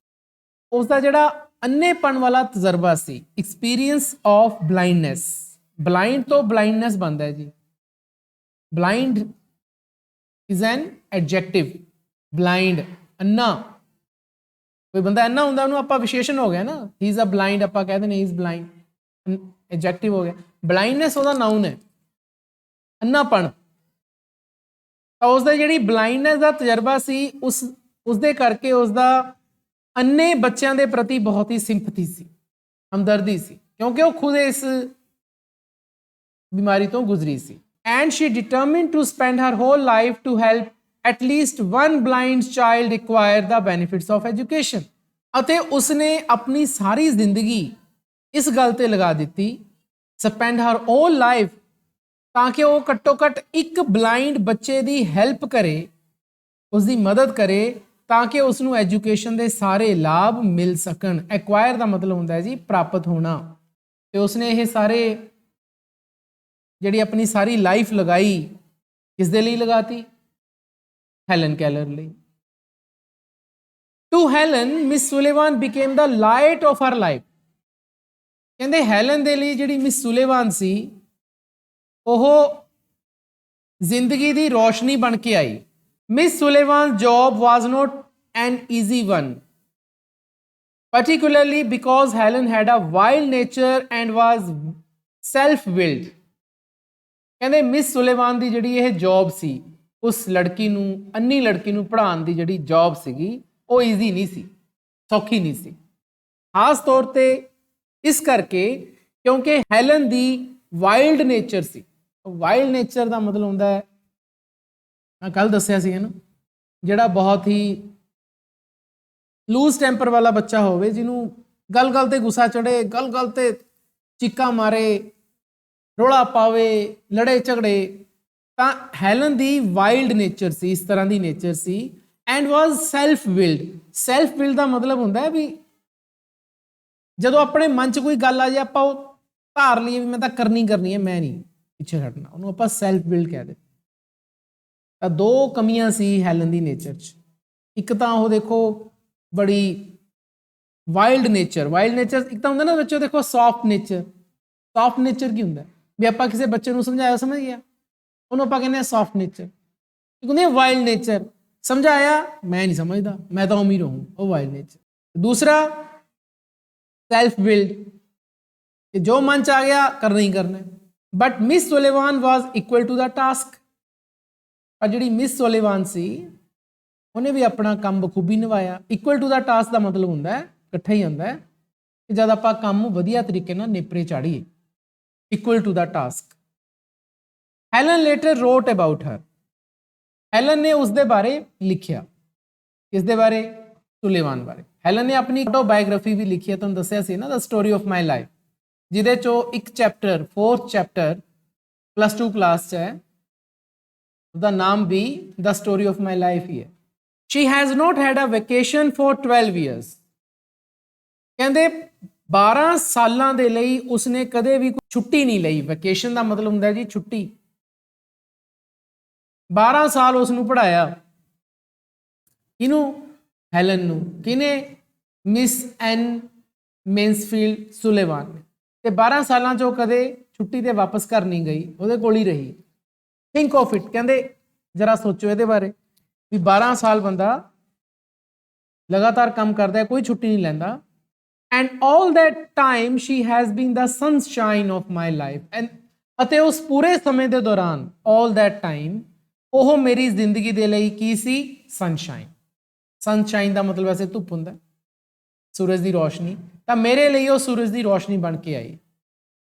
उसका जिहड़ा अन्नेपन वाला तजर्बा सी, एक्सपीरियंस ऑफ ब्लाइंडनेस, ब्लाइंड तो ब्लाइंडनेस बनता है जी। Blind is an adjective, blind अन्ना, कोई बंदा अन्ना होंदा उन्होंने आप विशेषण हो गया ना, ही इज अ ब्लाइंड, आप कहते नहीं, ही इज ब्लाइंड, एडजेक्टिव हो गया। ब्लाइंडनेस उसका नाउन है, अन्नापन। तो उसका जी ब्लाइंडनेस का तजर्बा सी, उसके करके उसका अन्ने बच्चों के प्रति बहुत ही सिंपथी सी, हमदर्दी सी, क्योंकि वो खुद इस बीमारी तो गुजरी सी। And she determined to spend her whole life to help at least one blind child acquire the benefits of education। ਅਤੇ ਉਸਨੇ ਆਪਣੀ ਸਾਰੀ ਜ਼ਿੰਦਗੀ ਇਸ ਗੱਲ ਤੇ ਲਗਾ ਦਿੱਤੀ, spend her whole life, ਤਾਂ ਕਿ ਉਹ ਘੱਟੋ ਘੱਟ ਇੱਕ ਬਲਾਈਂਡ ਬੱਚੇ ਦੀ ਹੈਲਪ ਕਰੇ, ਉਸ ਦੀ ਮਦਦ ਕਰੇ, ਤਾਂ ਕਿ ਉਸ ਨੂੰ ਐਜੂਕੇਸ਼ਨ ਦੇ ਸਾਰੇ ਲਾਭ ਮਿਲ ਸਕਣ। ਐਕਵਾਇਰ ਦਾ ਮਤਲਬ ਹੁੰਦਾ ਹੈ ਜੀ ਪ੍ਰਾਪਤ ਹੋਣਾ। ਤੇ ਉਸਨੇ ਇਹ ਸਾਰੇ ਜਿਹੜੀ ਆਪਣੀ ਸਾਰੀ ਲਾਈਫ ਲਗਾਈ, ਕਿਸ ਦੇ ਲਈ ਲਗਾਤੀ? ਹੈਲਨ ਕੈਲਰ ਲਈ। To Helen, Miss Sullivan became the light of her life। ਕਹਿੰਦੇ ਹੈਲਨ ਦੇ ਲਈ ਜਿਹੜੀ ਮਿਸ ਸੁਲੇਵਾਨ ਸੀ ਉਹ ਜ਼ਿੰਦਗੀ ਦੀ ਰੋਸ਼ਨੀ ਬਣ ਕੇ ਆਈ। Miss Sullivan job was not an easy one, particularly because Helen had a wild nature and was self-willed। ਕਹਿੰਦੇ ਮਿਸ ਸੁਲੇਵਾਨ ਦੀ ਜਿਹੜੀ ਇਹ ਜੌਬ ਸੀ, ਉਸ ਲੜਕੀ ਨੂੰ, ਅੰਨੀ ਲੜਕੀ ਨੂੰ ਪੜ੍ਹਾਉਣ ਦੀ ਜਿਹੜੀ ਜੌਬ ਸੀਗੀ ਉਹ ਈਜ਼ੀ ਨਹੀਂ ਸੀ, ਸੌਖੀ ਨਹੀਂ ਸੀ। ਖਾਸ ਤੌਰ ਤੇ ਇਸ ਕਰਕੇ ਕਿਉਂਕਿ ਹੈਲਨ ਦੀ ਵਾਈਲਡ ਨੇਚਰ ਸੀ। ਵਾਈਲਡ ਨੇਚਰ ਦਾ ਮਤਲਬ ਹੁੰਦਾ ਹੈ, ਮੈਂ ਕੱਲ ਦੱਸਿਆ ਸੀ ਨਾ, ਜਿਹੜਾ ਬਹੁਤ ਹੀ ਲੂਜ਼ ਟੈਂਪਰ ਵਾਲਾ ਬੱਚਾ ਹੋਵੇ, ਜਿਹਨੂੰ ਗੱਲ ਗੱਲ ਤੇ ਗੁੱਸਾ ਚੜੇ, ਗੱਲ ਗੱਲ ਤੇ ਚੀਕਾਂ ਮਾਰੇ, ਰੌਲਾ ਪਾਵੇ, ਲੜੇ ਝਗੜੇ। ਤਾਂ ਹੈਲਨ ਦੀ ਵਾਈਲਡ ਨੇਚਰ ਸੀ, ਇਸ ਤਰ੍ਹਾਂ ਦੀ ਨੇਚਰ ਸੀ। And was self willed. Self willed ਦਾ ਮਤਲਬ ਹੁੰਦਾ ਹੈ ਵੀ ਜਦੋਂ ਆਪਣੇ ਮਨ 'ਚ ਕੋਈ ਗੱਲ ਆ ਜਾਏ ਆਪਾਂ ਉਹ ਧਾਰ ਲਈਏ ਵੀ ਮੈਂ ਤਾਂ ਕਰਨੀ ਹੈ, ਮੈਂ ਨਹੀਂ ਪਿੱਛੇ ਹਟਣਾ, ਉਹਨੂੰ ਆਪਾਂ ਸੈਲਫ ਵਿਲਡ ਕਹਿ ਦਿੰਦੇ। ਤਾਂ ਦੋ ਕਮੀਆਂ ਸੀ ਹੈਲਨ ਦੀ ਨੇਚਰ 'ਚ। ਇੱਕ ਤਾਂ ਉਹ ਦੇਖੋ ਬੜੀ ਵਾਈਲਡ ਨੇਚਰ, ਵਾਈਲਡ ਨੇਚਰ ਇੱਕ ਤਾਂ ਹੁੰਦਾ ਨਾ ਬੱਚੋ ਦੇਖੋ ਸੌਫਟ ਨੇਚਰ,
ਸੌਫਟ ਨੇਚਰ ਕੀ ਹੁੰਦਾ ਵੀ ਆਪਾਂ ਕਿਸੇ ਬੱਚੇ ਨੂੰ ਸਮਝਾਇਆ ਸਮਝ ਗਿਆ ਉਹਨੂੰ ਆਪਾਂ ਕਹਿੰਦੇ ਆ ਸੌਫਟ ਨੇਚਰ। ਇੱਕ ਹੁੰਦੀ ਹੈ ਵਾਈਲਡ ਨੇਚਰ, ਸਮਝਾਇਆ ਮੈਂ ਨਹੀਂ ਸਮਝਦਾ ਮੈਂ ਤਾਂ ਉਮੀ ਰਹੂੰ, ਉਹ ਵਾਈਲਡ ਨੇਚਰ। दूसरा सेल्फ बिल्ड कि जो मन च आ गया करना ही करना है। But miss Sullivan was equal to the task. पर जी मिस सुलेवान सी उन्हें भी अपना काम बखूबी निभाया। इक्वल टू द टास्क का मतलब होंदा है इकट्ठा ही होंदा है कि जब आप काम वधिया तरीके नाल नेपरे चाढ़ीए, equal to the task. Helen later wrote about her. Helen ने उसके बारे लिखिया, किसके बारे? सुलेवान बारे। हेलन ने अपनी ऑटोबायोग्राफी भी लिखी है, तुहानूं दस्सिया सी ना the story of my life, जिहदे चो एक चैप्टर 4th चैप्टर +2 क्लास च है, उसका नाम भी the story of my life ही है। She has not had a vacation for 12 years. कहते 12 सालों के लिए उसने कदे भी कोई छुट्टी नहीं ली। वेकेशन का मतलब होंदा जी छुट्टी। 12 साल उसनूं पढ़ाया, किनू? हेलन नूं। किने? मिस एन मेन्सफील्ड सुलेवान ने। ते 12 सालों चो कदे छुट्टी ते वापस घर नहीं गई, उहदे कोल ही रही। थिंक ऑफ इट, कहते जरा सोचो ये बारे भी 12 साल बंदा लगातार काम करता है, कोई छुट्टी नहीं लैंदा। And all that time she has been the sunshine of my life. And अते उस पूरे समय के दौरान ऑल दैट टाइम वो मेरी जिंदगी के लिए की सी? सनशाइन। सनशाइन का मतलब वैसे धुप होंदा, सूरज की रोशनी। तो मेरे लिए वो सूरज की रोशनी बन के आई।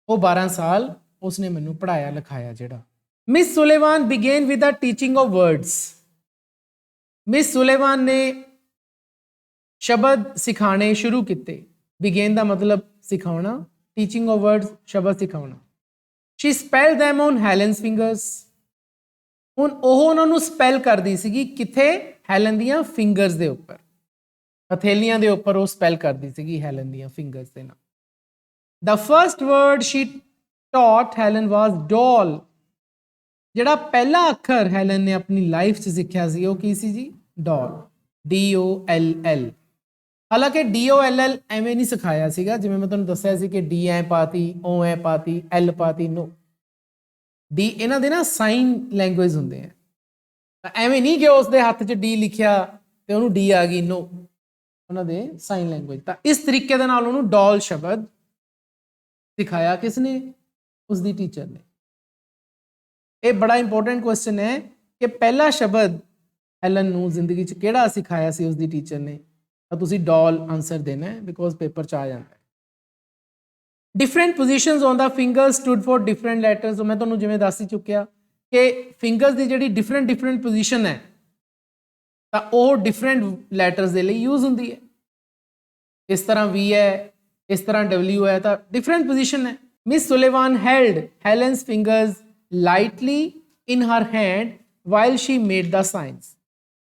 वो 12 साल उसने मैनू पढ़ाया लिखाया। जेड़ा miss Sullivan began with the teaching of words. Miss Sullivan ने शब्द सिखाने शुरू किए। बिगेन का मतलब सिखाना, टीचिंग ऑफ वर्ड्स शब्द सिखाना। She spell them on Helen's fingers. हुण ओह उन्होंने स्पैल करती सी किथे? हैलन दियां फिंगर्स दे उपर, हथेलियां दे उपर वो स्पैल करती सी हैलन दियां फिंगर्स दे नाल। The first word she taught Helen was doll. जिहड़ा पहला अखर हैलन ने अपनी लाइफ च सीखिया सी वो की सी जी? डॉल। DOLL। हालांकि DOLL एवें नहीं सिखाया सीगा, जिवें मैं तुहानूं दस्सिया सी कि D ऐ पाती, O ऐ पाती, L पाती। नो, डी इन्हां दे ना साइन लैंगुएज हुंदे हैं। एवें नहीं कि उसके हथ च डी लिखिया तो उन्होंने डी आ गई। नो, उन्होंने साइन लैंगुएज। तो इस तरीके दे नाल उन्होंने डॉल शब्द सिखाया। किसने? उसकी टीचर ने। यह बड़ा इंपोर्टेंट क्वेश्चन है कि पहला शब्द हेलन नूं जिंदगी च किहड़ा सिखाया सी उसकी टीचर ने? तो तुसीं डॉल आंसर देना है, बिकॉज पेपर च आ जाता है। Different positions on the fingers stood for different letters. मैं तुहानूं जिवें दस ही चुकिया कि फिंगर्स की जिहड़ी डिफरेंट पोजिशन है तो वह डिफरेंट लैटर्स के लिए यूज होंदी है। इस तरह V है, इस तरह W है, तो डिफरेंट पोजिशन है। Miss Sullivan held Helen's fingers lightly in her hand while she made the signs.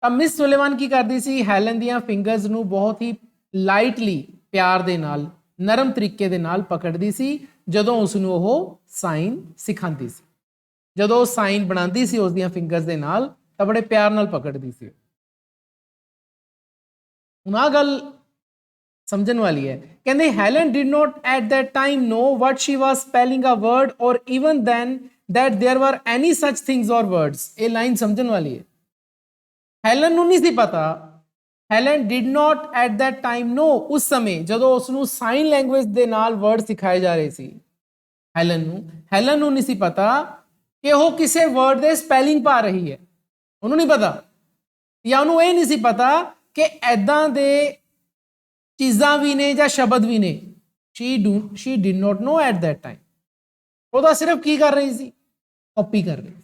तो मिस सुलेवान की करती सी? हैलन दियां फिंगर्स नूं बहुत ही लाइटली, प्यार दे नाल, नरम तरीके दे नाल पकड़दी सी जदों उसनूं ओह साइन सिखांदी सी। जदों साइन बनाती सी उसदियां फिंगर्स दे नाल तो बड़े प्यार नाल पकड़दी सी। हुण आ गल समझण वाली है। कहंदे Helen did not at that time know what she was spelling a word और even then that there were any such things और वर्ड्स। ये लाइन समझण वाली है। हेलन नूं नहीं सी पता। Helen did not at that time know, उस समय जदों उसनूं साइन लैंगुएज दे नाल वर्ड सिखाए जा रहे सी, हेलन नूं नहीं सी पता कि वह किसी वर्ड के स्पैलिंग पा रही है। उन्होंने नहीं पता, या उन्होंने ये नहीं सी पता कि ऐदां दे चीज़ां भी ने या शब्द भी ने। She did not know at that time. वो सिर्फ की कर रही सी? कॉपी कर रही।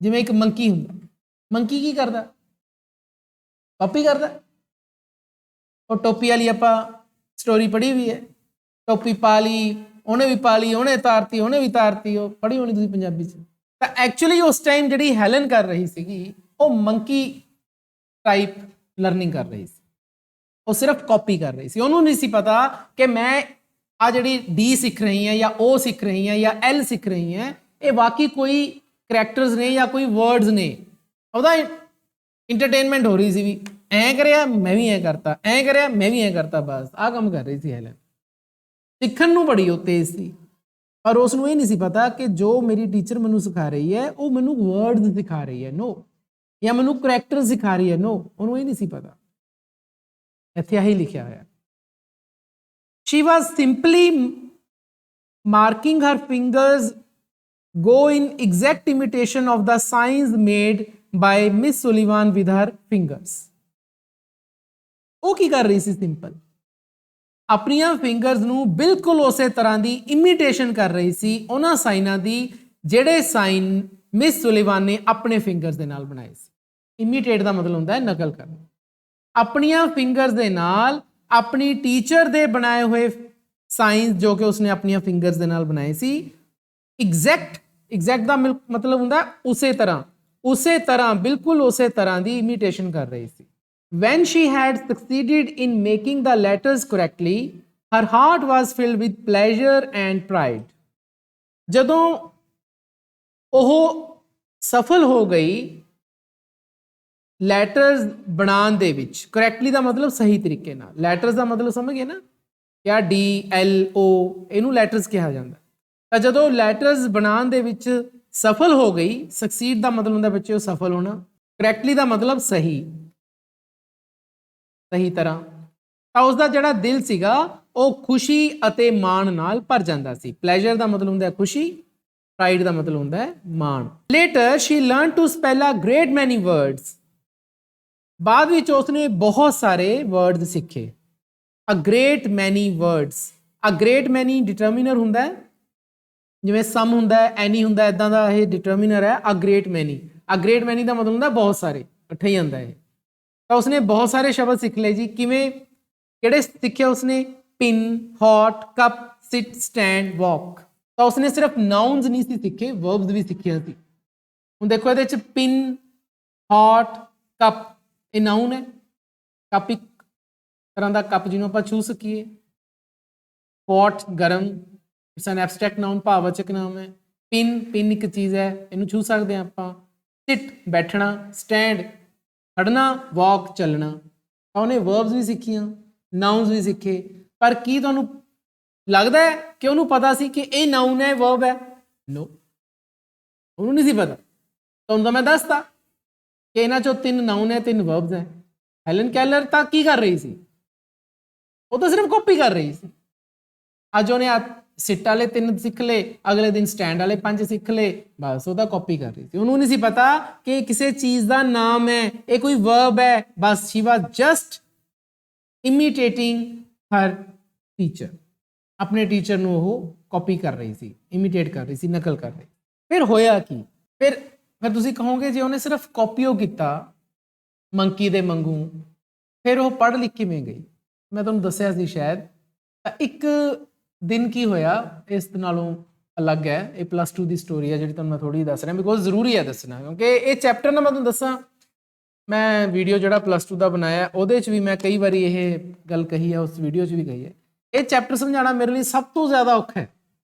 जिवें एक मंकी हुंदा, मंकी की करदा? कॉपी करदा। और टोपी वाली आपां स्टोरी पढ़ी हुई है, टोपी पा ली, उन्हें भी पा ली, उन्हें तारती, उन्हें भी तारती। वो पढ़ी होनी तुसीं पंजाबी च। तो एक्चुअली उस टाइम जिहड़ी हेलन कर रही सीगी वो मंकी टाइप लर्निंग कर रही सी, वो सिर्फ कॉपी कर रही सी। उन्होंने नहीं सी पता कि मैं आ जिहड़ी डी सीख रही हैं या ओ सीख रही हैं या एल सीख रही हैं, ये वाकई कोई करैक्टर्स ने या कोई वर्ड्स ने। ਉਹਦਾ इंटरटेनमेंट हो रही सी भी ऐ करिया मैं भी ऐ करता, ऐ करिया मैं भी ऐ करता, बस आ काम कर रही सी हेलन। सीखण नूं बड़ी ਉਹ तेज सी। ਪਰ ਉਸ ਨੂੰ ਇਹ ਨਹੀਂ ਸੀ ਪਤਾ ਕਿ ਜੋ ਮੇਰੀ ਟੀਚਰ ਮੈਨੂੰ ਸਿਖਾ ਰਹੀ ਹੈ ਉਹ ਮੈਨੂੰ ਵਰਡਸ ਸਿਖਾ ਰਹੀ ਹੈ, ਨੋ, ਜਾਂ ਮੈਨੂੰ ਕਰੈਕਟਰ ਸਿਖਾ ਰਹੀ ਹੈ, ਨੋ, ਉਹਨੂੰ ਇਹ ਨਹੀਂ ਸੀ ਪਤਾ। ਇੱਥੇ ਆਹੀ ਲਿਖਿਆ ਹੋਇਆ, she was simply marking her fingers go in exact imitation of the signs made by Miss Sullivan with her fingers। ਉਹ ਕੀ ਕਰ ਰਹੀ ਸੀ? ਸਿੰਪਲ ਆਪਣੀਆਂ ਫਿੰਗਰਸ ਨੂੰ ਬਿਲਕੁਲ ਉਸੇ ਤਰ੍ਹਾਂ ਦੀ ਇਮੀਟੇਸ਼ਨ ਕਰ ਰਹੀ ਸੀ ਉਹਨਾਂ ਸਾਈਨਾਂ ਦੀ ਜਿਹੜੇ ਸਾਈਨ ਮਿਸ ਸੁਲੀਵਾਨ ਨੇ ਆਪਣੇ ਫਿੰਗਰਸ ਦੇ ਨਾਲ ਬਣਾਏ ਸੀ। ਇਮੀਟੇਟ ਦਾ ਮਤਲਬ ਹੁੰਦਾ ਹੈ ਨਕਲ ਕਰਨਾ। ਆਪਣੀਆਂ ਫਿੰਗਰਸ ਦੇ ਨਾਲ ਆਪਣੀ ਟੀਚਰ ਦੇ ਬਣਾਏ ਹੋਏ ਸਾਈਨਸ ਜੋ ਕਿ ਉਸਨੇ ਆਪਣੀਆਂ ਫਿੰਗਰਸ ਦੇ ਨਾਲ ਬਣਾਏ ਸੀ, ਐਗਜ਼ੈਕਟ ਦਾ ਮਤਲਬ ਹੁੰਦਾ ਉਸੇ ਤਰ੍ਹਾਂ ਬਿਲਕੁਲ ਉਸੇ ਤਰ੍ਹਾਂ ਦੀ ਇਮੀਟੇਸ਼ਨ ਕਰ ਰਹੀ ਸੀ। When she had succeeded in making the letters correctly, her heart was filled with pleasure and pride। ਜਦੋਂ ਉਹ ਸਫਲ ਹੋ ਗਈ ਲੈਟਰਸ ਬਣਾਉਣ ਦੇ ਵਿੱਚ, ਕਰੈਕਟਲੀ ਦਾ ਮਤਲਬ ਸਹੀ ਤਰੀਕੇ ਨਾਲ, ਲੈਟਰਸ ਦਾ ਮਤਲਬ ਸਮਝ ਗਏ ਨਾ, ਕਿਆ DLO ਇਹਨੂੰ ਲੈਟਰਸ ਕਿਹਾ ਜਾਂਦਾ। ਤਾਂ ਜਦੋਂ ਲੈਟਰਸ ਬਣਾਉਣ ਦੇ ਵਿੱਚ ਸਫਲ ਹੋ ਗਈ, ਸਕਸੀਡ ਦਾ ਮਤਲਬ ਹੁੰਦਾ ਬੱਚਿਓ ਸਫਲ ਹੋਣਾ, ਕਰੈਕਟਲੀ ਦਾ ਮਤਲਬ ਸਹੀ ਤਰ੍ਹਾਂ, ਤਾਂ ਉਸਦਾ ਜਿਹੜਾ ਦਿਲ ਸੀਗਾ ਉਹ ਖੁਸ਼ੀ ਅਤੇ ਮਾਣ ਨਾਲ ਭਰ ਜਾਂਦਾ ਸੀ। ਪਲੇਜ਼ਰ ਦਾ ਮਤਲਬ ਹੁੰਦਾ ਖੁਸ਼ੀ, ਪ੍ਰਾਈਡ ਦਾ ਮਤਲਬ ਹੁੰਦਾ ਹੈ ਮਾਣ। Later she learn to spell a great many words. ਬਾਅਦ ਵਿੱਚ ਉਸਨੇ ਬਹੁਤ ਸਾਰੇ ਵਰਡਸ ਸਿੱਖੇ। A great many words, a great many determiner ਹੁੰਦਾ ਹੈ, ਜਿਵੇਂ ਸਮ ਹੁੰਦਾ ਹੈ, ਐਨੀ ਹੁੰਦਾ, ਇਦਾਂ ਦਾ ਇਹ ਡਿਟਰਮੀਨਰ ਹੈ। ਅ ਗ੍ਰੇਟ ਮੈਨੀ ਦਾ ਮਤਲਬ ਹੁੰਦਾ ਬਹੁਤ ਸਾਰੇ, ਇਕੱਠੇ ਹੀ ਆਉਂਦਾ ਇਹ। ਤਾਂ ਉਸਨੇ ਬਹੁਤ ਸਾਰੇ ਸ਼ਬਦ ਸਿੱਖ ਲਏ ਜੀ। ਕਿਵੇਂ? ਕਿਹੜੇ ਸਿੱਖੇ ਉਸਨੇ? ਪਿਨ, ਹੌਟ, ਕੱਪ, ਸਿਟ, ਸਟੈਂਡ, ਵਾਕ। ਤਾਂ ਉਸਨੇ ਸਿਰਫ ਨਾਊਨਸ ਨਹੀਂ ਸੀ ਸਿੱਖੇ, ਵਰਬਸ ਵੀ ਸਿੱਖਿਆ ਸੀ। ਹੁਣ ਦੇਖੋ ਇਹਦੇ ਚ ਪਿਨ, ਹੌਟ, ਕੱਪ, ਇਹ ਨਾਊਨ ਹੈ। ਕੱਪ ਇੱਕ ਤਰ੍ਹਾਂ ਦਾ ਕੱਪ ਜਿਹਨੂੰ ਆਪਾਂ ਛੂ ਸਕੀਏ। ਪੌਟ ਗਰਮ, ਇਟਸ ਐਨ ਐਬਸਟਰੈਕਟ ਨਾਊਨ, ਭਾਵਵਾਚਕ ਨਾਮ ਹੈ। ਪਿਨ ਇੱਕ ਚੀਜ਼ ਹੈ, ਇਹਨੂੰ ਛੂ ਸਕਦੇ ਹਾਂ ਆਪਾਂ। ਸਿਟ ਬੈਠਣਾ, ਸਟੈਂਡ ਖੜਨਾ, ਵਾਕ ਚੱਲਣਾ। ਤਾਂ ਉਹਨੇ ਵਰਬਸ ਵੀ ਸਿੱਖੀਆਂ, ਨਾਊਨਸ ਵੀ ਸਿੱਖੇ। ਪਰ ਕੀ ਤੁਹਾਨੂੰ ਲੱਗਦਾ ਹੈ ਕਿ ਉਹਨੂੰ ਪਤਾ ਸੀ ਕਿ ਇਹ ਨਾਊਨ ਹੈ, ਵਰਬ ਹੈ? ਨੋ, ਉਹਨੂੰ ਨਹੀਂ ਸੀ ਪਤਾ। ਤੁਹਾਨੂੰ ਤਾਂ ਮੈਂ ਦੱਸਤਾ ਕਿ ਇਹਨਾਂ ਚੋਂ 3 ਨਾਊਨ ਹੈ, 3 ਵਰਬਸ ਹੈ। ਹੈਲਨ ਕੈਲਰ ਤਾਂ ਕੀ ਕਰ ਰਹੀ ਸੀ? ਉਹ ਤਾਂ ਸਿਰਫ ਕਾਪੀ ਕਰ ਰਹੀ ਸੀ। ਅੱਜ ਉਹਨੇ ਸਿੱਟ ਵਾਲੇ 3 ਸਿੱਖ ਲਏ, ਅਗਲੇ ਦਿਨ ਸਟੈਂਡ ਵਾਲੇ 5 ਸਿੱਖ ਲਏ, ਬਸ ਉਹਦਾ ਕਾਪੀ ਕਰ ਰਹੀ ਸੀ। ਉਹਨੂੰ ਨਹੀਂ ਸੀ ਪਤਾ ਕਿ ਕਿਸੇ ਚੀਜ਼ ਦਾ ਨਾਮ ਹੈ, ਇਹ ਕੋਈ ਵਰਬ ਹੈ। ਬਸ she was just imitating her teacher. ਆਪਣੇ ਟੀਚਰ ਨੂੰ ਉਹ ਕਾਪੀ ਕਰ ਰਹੀ ਸੀ, ਇਮੀਟੇਟ ਕਰ ਰਹੀ ਸੀ, ਨਕਲ ਕਰ ਰਹੀ। ਫਿਰ ਹੋਇਆ ਕੀ? ਫਿਰ ਤੁਸੀਂ ਕਹੋਗੇ ਜੇ ਉਹਨੇ ਸਿਰਫ ਕਾਪੀ ਉਹ ਕੀਤਾ ਮੰਕੀ ਦੇ ਵਾਂਗੂ, ਫਿਰ ਉਹ ਪੜ੍ਹ ਲਿਖ ਕਿਵੇਂ ਗਈ? ਮੈਂ ਤੁਹਾਨੂੰ ਦੱਸਿਆ ਸੀ ਸ਼ਾਇਦ। ਇੱਕ ਦਿਨ ਕੀ ਹੋਇਆ, ਇਸ ਨਾਲੋਂ ਅਲੱਗ ਹੈ। ਇਹ +2 ਦੀ ਸਟੋਰੀ ਹੈ ਜਿਹੜੀ ਤੁਹਾਨੂੰ ਮੈਂ ਥੋੜ੍ਹੀ ਦੱਸ ਰਿਹਾ, ਬਿਕੋਜ਼ ਜ਼ਰੂਰੀ ਹੈ ਦੱਸਣਾ, ਕਿਉਂਕਿ ਇਹ ਚੈਪਟਰ ਨਾ ਮੈਂ ਤੁਹਾਨੂੰ ਦੱਸਾਂ, ਮੈਂ ਵੀਡੀਓ ਜਿਹੜਾ +2 ਦਾ ਬਣਾਇਆ ਉਹਦੇ 'ਚ ਵੀ ਮੈਂ ਕਈ ਵਾਰੀ ਇਹ ਗੱਲ ਕਹੀ ਹੈ, ਉਸ ਵੀਡੀਓ 'ਚ ਵੀ ਕਹੀ ਹੈ। ਇਹ ਚੈਪਟਰ ਸਮਝਾਉਣਾ ਮੇਰੇ ਲਈ ਸਭ ਤੋਂ ਜ਼ਿਆਦਾ ਔਖਾ ਹੈ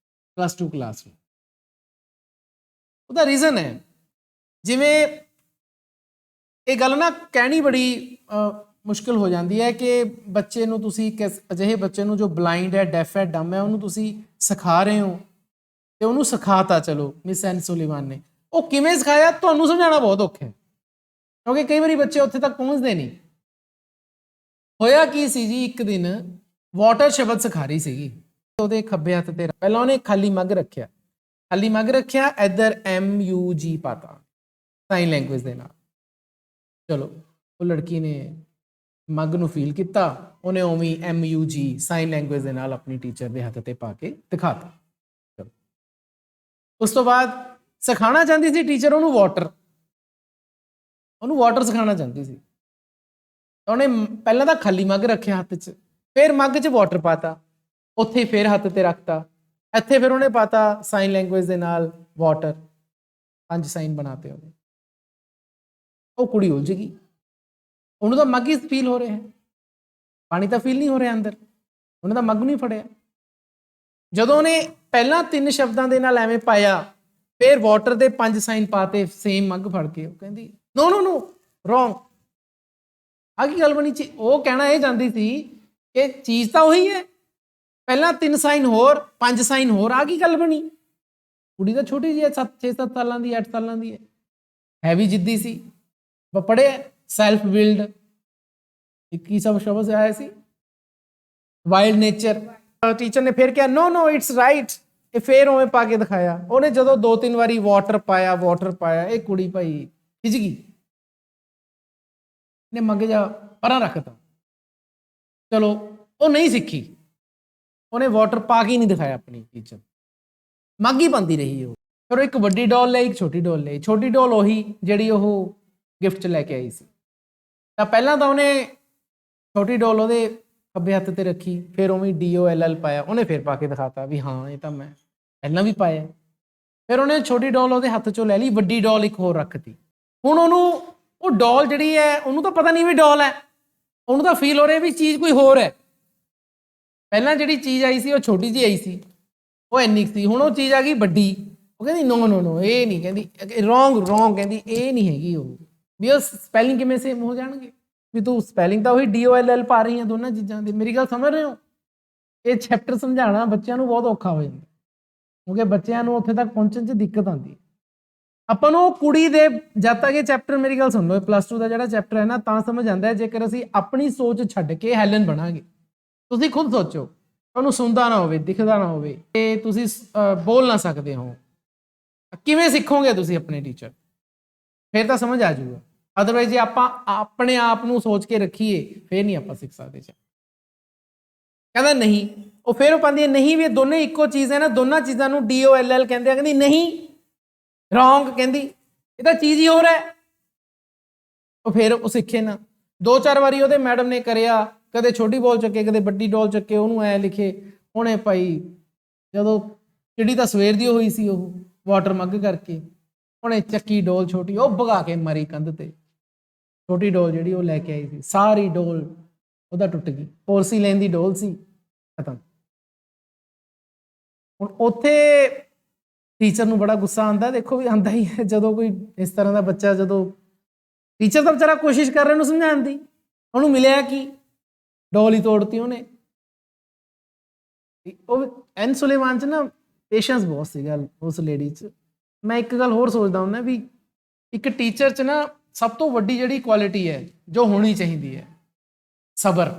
+2 ਕਲਾਸ ਵਿੱਚ। ਉਹਦਾ ਰੀਜ਼ਨ ਹੈ, ਜਿਵੇਂ ਇਹ ਗੱਲ ਨਾ ਕਹਿਣੀ ਬੜੀ ਮੁਸ਼ਕਿਲ ਹੋ ਜਾਂਦੀ ਹੈ ਕਿ ਬੱਚੇ ਨੂੰ ਤੁਸੀਂ ਅਜਿਹੇ ਬੱਚੇ ਨੂੰ ਜੋ ਬਲਾਈਂਡ ਹੈ, ਡੈਫ ਹੈ, ਡੰਮ ਹੈ, ਉਹਨੂੰ ਤੁਸੀਂ ਸਿਖਾ ਰਹੇ ਹੋ ਤੇ ਉਹਨੂੰ ਸਿਖਾਤਾ, ਚਲੋ ਮਿਸ ਐਨ ਸੁਲੀਵਾਨ ਨੇ। ਉਹ ਕਿਵੇਂ ਸਿਖਾਇਆ ਤੁਹਾਨੂੰ ਸਮਝਾਉਣਾ ਬਹੁਤ ਔਖਾ ਹੈ, ਕਿਉਂਕਿ ਕਈ ਵਾਰੀ ਬੱਚੇ ਉੱਥੇ ਤੱਕ ਪਹੁੰਚਦੇ ਨਹੀਂ। ਹੋਇਆ ਕੀ ਸੀ ਜੀ, ਇੱਕ ਦਿਨ ਵਾਟਰ ਸ਼ਬਦ ਸਿਖਾ ਰਹੀ ਸੀਗੀ, ਉਹਦੇ ਖੱਬੇ ਹੱਥ ਤੇ ਪਹਿਲਾਂ ਉਹਨੇ ਖਾਲੀ ਮੱਗ ਰੱਖਿਆ, ਇੱਧਰ MUG ਪਾਤਾ ਸਾਈਨ ਲੈਂਗੁਏਜ ਦੇ ਨਾਲ। ਚਲੋ ਉਹ ਲੜਕੀ ਨੇ ਮੱਗ ਨੂੰ ਫੀਲ ਕੀਤਾ, ਉਹਨੇ ਉਵੇਂ MUG ਸਾਈਨ ਲੈਂਗੁਏਜ ਦੇ ਨਾਲ ਆਪਣੀ ਟੀਚਰ ਦੇ ਹੱਥ ਤੇ ਪਾ ਕੇ ਦਿਖਾਤਾ। ਚਲੋ ਉਸ ਤੋਂ ਬਾਅਦ ਸਿਖਾਉਣਾ ਚਾਹੁੰਦੀ ਸੀ ਟੀਚਰ ਉਹਨੂੰ ਵਾਟਰ ਸਿਖਾਉਣਾ ਚਾਹੁੰਦੀ ਸੀ। ਉਹਨੇ ਪਹਿਲਾਂ ਤਾਂ ਖਾਲੀ ਮੱਗ ਰੱਖਿਆ ਹੱਥ 'ਚ, ਫਿਰ ਮੱਗ 'ਚ ਵਾਟਰ ਪਾਤਾ, ਉੱਥੇ ਫਿਰ ਹੱਥ ਤੇ ਰੱਖਤਾ, ਇੱਥੇ ਫਿਰ ਉਹਨੇ ਪਾਤਾ ਸਾਈਨ ਲੈਂਗੁਏਜ ਦੇ ਨਾਲ ਵਾਟਰ, 5 ਸਾਈਨ ਬਣਾਤੇ ਉਹਨੇ। ਉਹ ਕੁੜੀ ਉਲਝ ਗਈ, ਉਹਨੂੰ ਤਾਂ ਮੱਗ ਹੀ ਫੀਲ ਹੋ ਰਿਹਾ, ਪਾਣੀ ਤਾਂ ਫੀਲ ਨਹੀਂ ਹੋ ਰਿਹਾ ਅੰਦਰ, ਉਹਨੇ ਤਾਂ ਮੱਗ ਨਹੀਂ ਫੜਿਆ। ਜਦੋਂ ਉਹਨੇ ਪਹਿਲਾਂ 3 ਸ਼ਬਦਾਂ ਦੇ ਨਾਲ ਐਵੇਂ ਪਾਇਆ, ਫਿਰ ਵਾਟਰ ਦੇ 5 ਸਾਈਨ ਪਾਤੇ ਸੇਮ ਮੱਗ ਫੜ ਕੇ, ਉਹ ਕਹਿੰਦੀ ਨੋ ਰੋਂਗ। ਆ ਕੀ ਗੱਲ ਬਣੀ? ਉਹ ਕਹਿਣਾ ਇਹ ਚਾਹੁੰਦੀ ਸੀ ਕਿ ਚੀਜ਼ ਤਾਂ ਉਹੀ ਹੈ, ਪਹਿਲਾਂ 3 ਸਾਈਨ ਹੋਰ 5 ਸਾਈਨ ਹੋਰ, ਆ ਕੀ ਗੱਲ ਬਣੀ? ਕੁੜੀ ਤਾਂ ਛੋਟੀ ਜਿਹੀ ਹੈ, 6-7 ਸਾਲਾਂ ਦੀ, 8 ਸਾਲਾਂ ਦੀ ਹੈ ਵੀ ਜਿੱਦੀ ਸੀ। ਪੜ੍ਹਿਆ ਸੈਲਫ ਬਿਲਡ, ਇੱਕ ਹੀ ਸਭ ਸ਼ਬਦ ਆਇਆ ਸੀ, ਵਾਈਲਡ ਨੇਚਰ। ਟੀਚਰ ਨੇ ਫਿਰ ਕਿਹਾ ਨੋ ਨੋ ਇਟਸ ਰਾਈਟ, ਇਹ ਫੇਰ ਉਵੇਂ ਪਾ ਕੇ ਦਿਖਾਇਆ। ਉਹਨੇ ਜਦੋਂ 2-3 ਵਾਰੀ ਵਾਟਰ ਪਾਇਆ, ਇਹ ਕੁੜੀ ਭਾਈ ਖਿੱਚ ਗਈ, ਨੇ ਮੱਗ ਜਾ ਪਰਾਂ ਰੱਖਤਾ। ਚਲੋ ਉਹ ਨਹੀਂ ਸਿੱਖੀ, ਉਹਨੇ ਵਾਟਰ ਪਾ ਕੇ ਨਹੀਂ ਦਿਖਾਇਆ ਆਪਣੀ ਟੀਚਰ, ਮੱਗ ਹੀ ਪਾਉਂਦੀ ਰਹੀ ਉਹ। ਫਿਰ ਉਹ ਇੱਕ ਵੱਡੀ ਡੋਲ ਲਈ, ਇੱਕ ਛੋਟੀ ਡੋਲ ਲਈ। ਛੋਟੀ ਡੋਲ ਉਹੀ ਜਿਹੜੀ ਉਹ ਗਿਫਟ 'ਚ ਲੈ ਕੇ ਆਈ ਸੀ। ਤਾਂ ਪਹਿਲਾਂ ਤਾਂ ਉਹਨੇ ਛੋਟੀ ਡੋਲ ਉਹਦੇ ਖੱਬੇ ਹੱਥ ਤੇ ਰੱਖੀ, ਫਿਰ ਉਵੇਂ DOLL ਪਾਇਆ, ਉਹਨੇ ਫਿਰ ਪਾ ਕੇ ਦਿਖਾਤਾ ਵੀ ਹਾਂ ਇਹ ਤਾਂ ਮੈਂ ਪਹਿਲਾਂ ਵੀ ਪਾਇਆ। ਫਿਰ ਉਹਨੇ ਛੋਟੀ ਡੋਲ ਉਹਦੇ ਹੱਥ 'ਚੋਂ ਲੈ ਲਈ, ਵੱਡੀ ਡੋਲ ਇੱਕ ਹੋਰ ਰੱਖਤੀ। ਹੁਣ ਉਹਨੂੰ ਉਹ ਡੋਲ ਜਿਹੜੀ ਹੈ, ਉਹਨੂੰ ਤਾਂ ਪਤਾ ਨਹੀਂ ਵੀ ਡੋਲ ਹੈ, ਉਹਨੂੰ ਤਾਂ ਫੀਲ ਹੋ ਰਿਹਾ ਵੀ ਚੀਜ਼ ਕੋਈ ਹੋਰ ਹੈ। ਪਹਿਲਾਂ ਜਿਹੜੀ ਚੀਜ਼ ਆਈ ਸੀ ਉਹ ਛੋਟੀ ਜਿਹੀ ਆਈ ਸੀ, ਉਹ ਇੰਨੀ ਸੀ। ਹੁਣ ਉਹ ਚੀਜ਼ ਆ ਗਈ ਵੱਡੀ, ਉਹ ਕਹਿੰਦੀ ਨੋ ਨੋ ਨੋ ਇਹ ਨਹੀਂ, ਕਹਿੰਦੀ ਰੋਂਗ, ਕਹਿੰਦੀ ਇਹ ਨਹੀਂ ਹੈਗੀ ਉਹ। ਵੀ ਉਹ ਸਪੈਲਿੰਗ ਕਿਵੇਂ ਸੇਮ ਹੋ ਜਾਣਗੇ? ਵੀ ਤੂੰ ਸਪੈਲਿੰਗ ਤਾਂ ਉਹੀ DOLL ਪਾ ਰਹੀ ਹੈ ਦੋਨਾਂ ਚੀਜ਼ਾਂ ਦੀ। ਮੇਰੀ ਗੱਲ ਸਮਝ ਰਹੇ ਹੋ? ਇਹ ਚੈਪਟਰ ਸਮਝਾਉਣਾ ਬੱਚਿਆਂ ਨੂੰ ਬਹੁਤ ਔਖਾ ਹੋ ਜਾਂਦਾ, ਕਿਉਂਕਿ ਬੱਚਿਆਂ ਨੂੰ ਉੱਥੇ ਤੱਕ ਪਹੁੰਚਣ 'ਚ ਦਿੱਕਤ ਆਉਂਦੀ ਹੈ। ਆਪਾਂ ਨੂੰ ਉਹ ਕੁੜੀ ਦੇ ਜਦ ਤੱਕ ਇਹ ਚੈਪਟਰ, ਮੇਰੀ ਗੱਲ ਸੁਣ ਲਓ, +2 ਦਾ ਜਿਹੜਾ ਚੈਪਟਰ ਹੈ ਨਾ, ਤਾਂ ਸਮਝ ਆਉਂਦਾ ਹੈ ਜੇਕਰ ਅਸੀਂ ਆਪਣੀ ਸੋਚ ਛੱਡ ਕੇ ਹੈਲਨ ਬਣਾਂਗੇ। ਤੁਸੀਂ ਖੁਦ ਸੋਚੋ, ਤੁਹਾਨੂੰ ਸੁਣਦਾ ਨਾ ਹੋਵੇ, ਦਿਖਦਾ ਨਾ ਹੋਵੇ, ਤੇ ਤੁਸੀਂ ਬੋਲ ਨਾ ਸਕਦੇ ਹੋ, ਕਿਵੇਂ ਸਿੱਖੋਗੇ ਤੁਸੀਂ ਆਪਣੇ ਟੀਚਰ? ਫਿਰ ਤਾਂ ਸਮਝ ਆ ਜਾਊਗਾ। ਅਦਰਵਾਈਜ਼ ਜੇ ਆਪਾਂ ਆਪਣੇ ਆਪ ਨੂੰ ਸੋਚ ਕੇ ਰੱਖੀਏ, ਫਿਰ ਨਹੀਂ ਆਪਾਂ ਸਿੱਖ ਸਕਦੇ। ਕਹਿੰਦਾ ਨਹੀਂ, ਉਹ ਫਿਰ ਉਹ ਪਾਉਂਦੀ ਹੈ ਨਹੀਂ ਵੀ ਇਹ ਦੋਨੇ ਇੱਕੋ ਚੀਜ਼ ਹੈ ਨਾ, ਦੋਨਾਂ ਚੀਜ਼ਾਂ ਨੂੰ DOLL ਕਹਿੰਦੇ ਆ। ਕਹਿੰਦੀ ਨਹੀਂ, ਰੌਂਗ, ਕਹਿੰਦੀ ਇਹ ਤਾਂ ਚੀਜ਼ ਹੀ ਹੋਰ ਹੈ। ਉਹ ਫਿਰ ਉਹ ਸਿੱਖੇ ਨਾ। 2-4 ਵਾਰੀ ਉਹਦੇ ਮੈਡਮ ਨੇ ਕਰਿਆ, ਕਦੇ ਛੋਟੀ ਬੋਲ ਚੱਕੇ, ਕਦੇ ਵੱਡੀ ਡੋਲ ਚੱਕੇ, ਉਹਨੂੰ ਐ ਲਿਖੇ। ਉਹਨੇ ਭਾਈ ਜਦੋਂ ਚਿੜੀ ਤਾਂ ਸਵੇਰ ਦੀ ਹੋਈ ਸੀ, ਉਹ ਵਾਟਰ ਮੱਗ ਕਰਕੇ ਉਹਨੇ ਚੱਕੀ ਡੋਲ ਛੋਟੀ, ਉਹ ਭਗਾ ਕੇ ਮਾਰੀ ਕੰਧ ਤੇ। ਛੋਟੀ ਡੋਲ ਜਿਹੜੀ ਉਹ ਲੈ ਕੇ ਆਈ ਸੀ, ਸਾਰੀ ਡੋਲ ਉਹਦਾ ਟੁੱਟ ਗਈ। ਪੋਰਸੀਲੇਨ ਦੀ ਡੋਲ ਸੀ, ਖਤਮ। ਹੁਣ ਉੱਥੇ ਟੀਚਰ ਨੂੰ ਬੜਾ ਗੁੱਸਾ ਆਉਂਦਾ, ਦੇਖੋ ਵੀ ਆਉਂਦਾ ਹੀ ਹੈ ਜਦੋਂ ਕੋਈ ਇਸ ਤਰ੍ਹਾਂ ਦਾ ਬੱਚਾ, ਜਦੋਂ ਟੀਚਰ ਤਾਂ ਵਿਚਾਰਾ ਕੋਸ਼ਿਸ਼ ਕਰ ਰਿਹਾ ਉਹਨੂੰ ਸਮਝਾਉਣ ਦੀ, ਉਹਨੂੰ ਮਿਲਿਆ ਕੀ, ਡੋਲ ਹੀ ਤੋੜਤੀ ਉਹਨੇ। ਉਹ ਐਨ ਸੁਲੇਮਾਨ 'ਚ ਨਾ ਪੇਸ਼ੈਂਸ ਬਹੁਤ ਸੀਗਾ ਉਸ ਲੇਡੀ 'ਚ। ਮੈਂ ਇੱਕ ਗੱਲ ਹੋਰ ਸੋਚਦਾ ਹੁੰਦਾ ਵੀ ਇੱਕ ਟੀਚਰ 'ਚ ਨਾ ਸਭ ਤੋਂ ਵੱਡੀ ਜਿਹੜੀ ਕੁਆਲਿਟੀ ਹੈ ਜੋ ਹੋਣੀ ਚਾਹੀਦੀ ਹੈ, ਸਬਰ,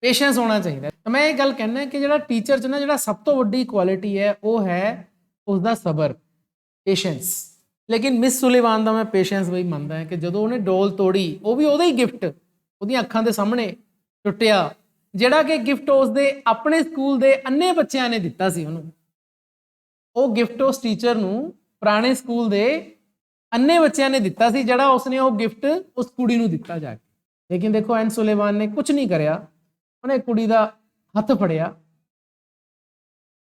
ਪੇਸ਼ੈਂਸ ਹੋਣਾ ਚਾਹੀਦਾ। ਮੈਂ ਇਹ ਗੱਲ ਕਹਿਣਾ ਕਿ ਜਿਹੜਾ ਟੀਚਰ 'ਚ ਨਾ ਜਿਹੜਾ ਸਭ ਤੋਂ ਵੱਡੀ ਕੁਆਲਿਟੀ ਹੈ ਉਹ ਹੈ ਉਸਦਾ ਸਬਰ, ਪੇਸ਼ੈਂਸ। ਲੇਕਿਨ ਮਿਸ ਸੁਲੇਮਾਨ ਦਾ ਮੈਂ ਪੇਸ਼ੈਂਸ ਬਈ ਮੰਨਦਾ ਹੈ ਕਿ ਜਦੋਂ ਉਹਨੇ ਡੋਲ ਤੋੜੀ, ਉਹ ਵੀ ਉਹਦਾ ਹੀ ਗਿਫਟ, ਉਹਦੀਆਂ ਅੱਖਾਂ ਦੇ ਸਾਹਮਣੇ ਟੁੱਟਿਆ, ਜਿਹੜਾ ਕਿ ਗਿਫਟ ਉਸਦੇ ਆਪਣੇ ਸਕੂਲ ਦੇ ਅੰਨੇ ਬੱਚਿਆਂ ਨੇ ਦਿੱਤਾ ਸੀ ਉਹਨੂੰ। ਉਹ ਗਿਫਟ ਉਸ ਟੀਚਰ ਨੂੰ ਪੁਰਾਣੇ ਸਕੂਲ ਦੇ ਅੰਨੇ ਬੱਚਿਆਂ ਨੇ ਦਿੱਤਾ ਸੀ, ਜਿਹੜਾ ਉਸਨੇ ਉਹ ਗਿਫਟ ਉਸ ਕੁੜੀ ਨੂੰ ਦਿੱਤਾ ਜਾ ਕੇ। ਲੇਕਿਨ ਦੇਖੋ ਐਨ ਸੁਲੇਮਾਨ ਨੇ ਕੁਝ ਨਹੀਂ ਕਰਿਆ, ਉਹਨੇ ਕੁੜੀ ਦਾ ਹੱਥ ਫੜਿਆ,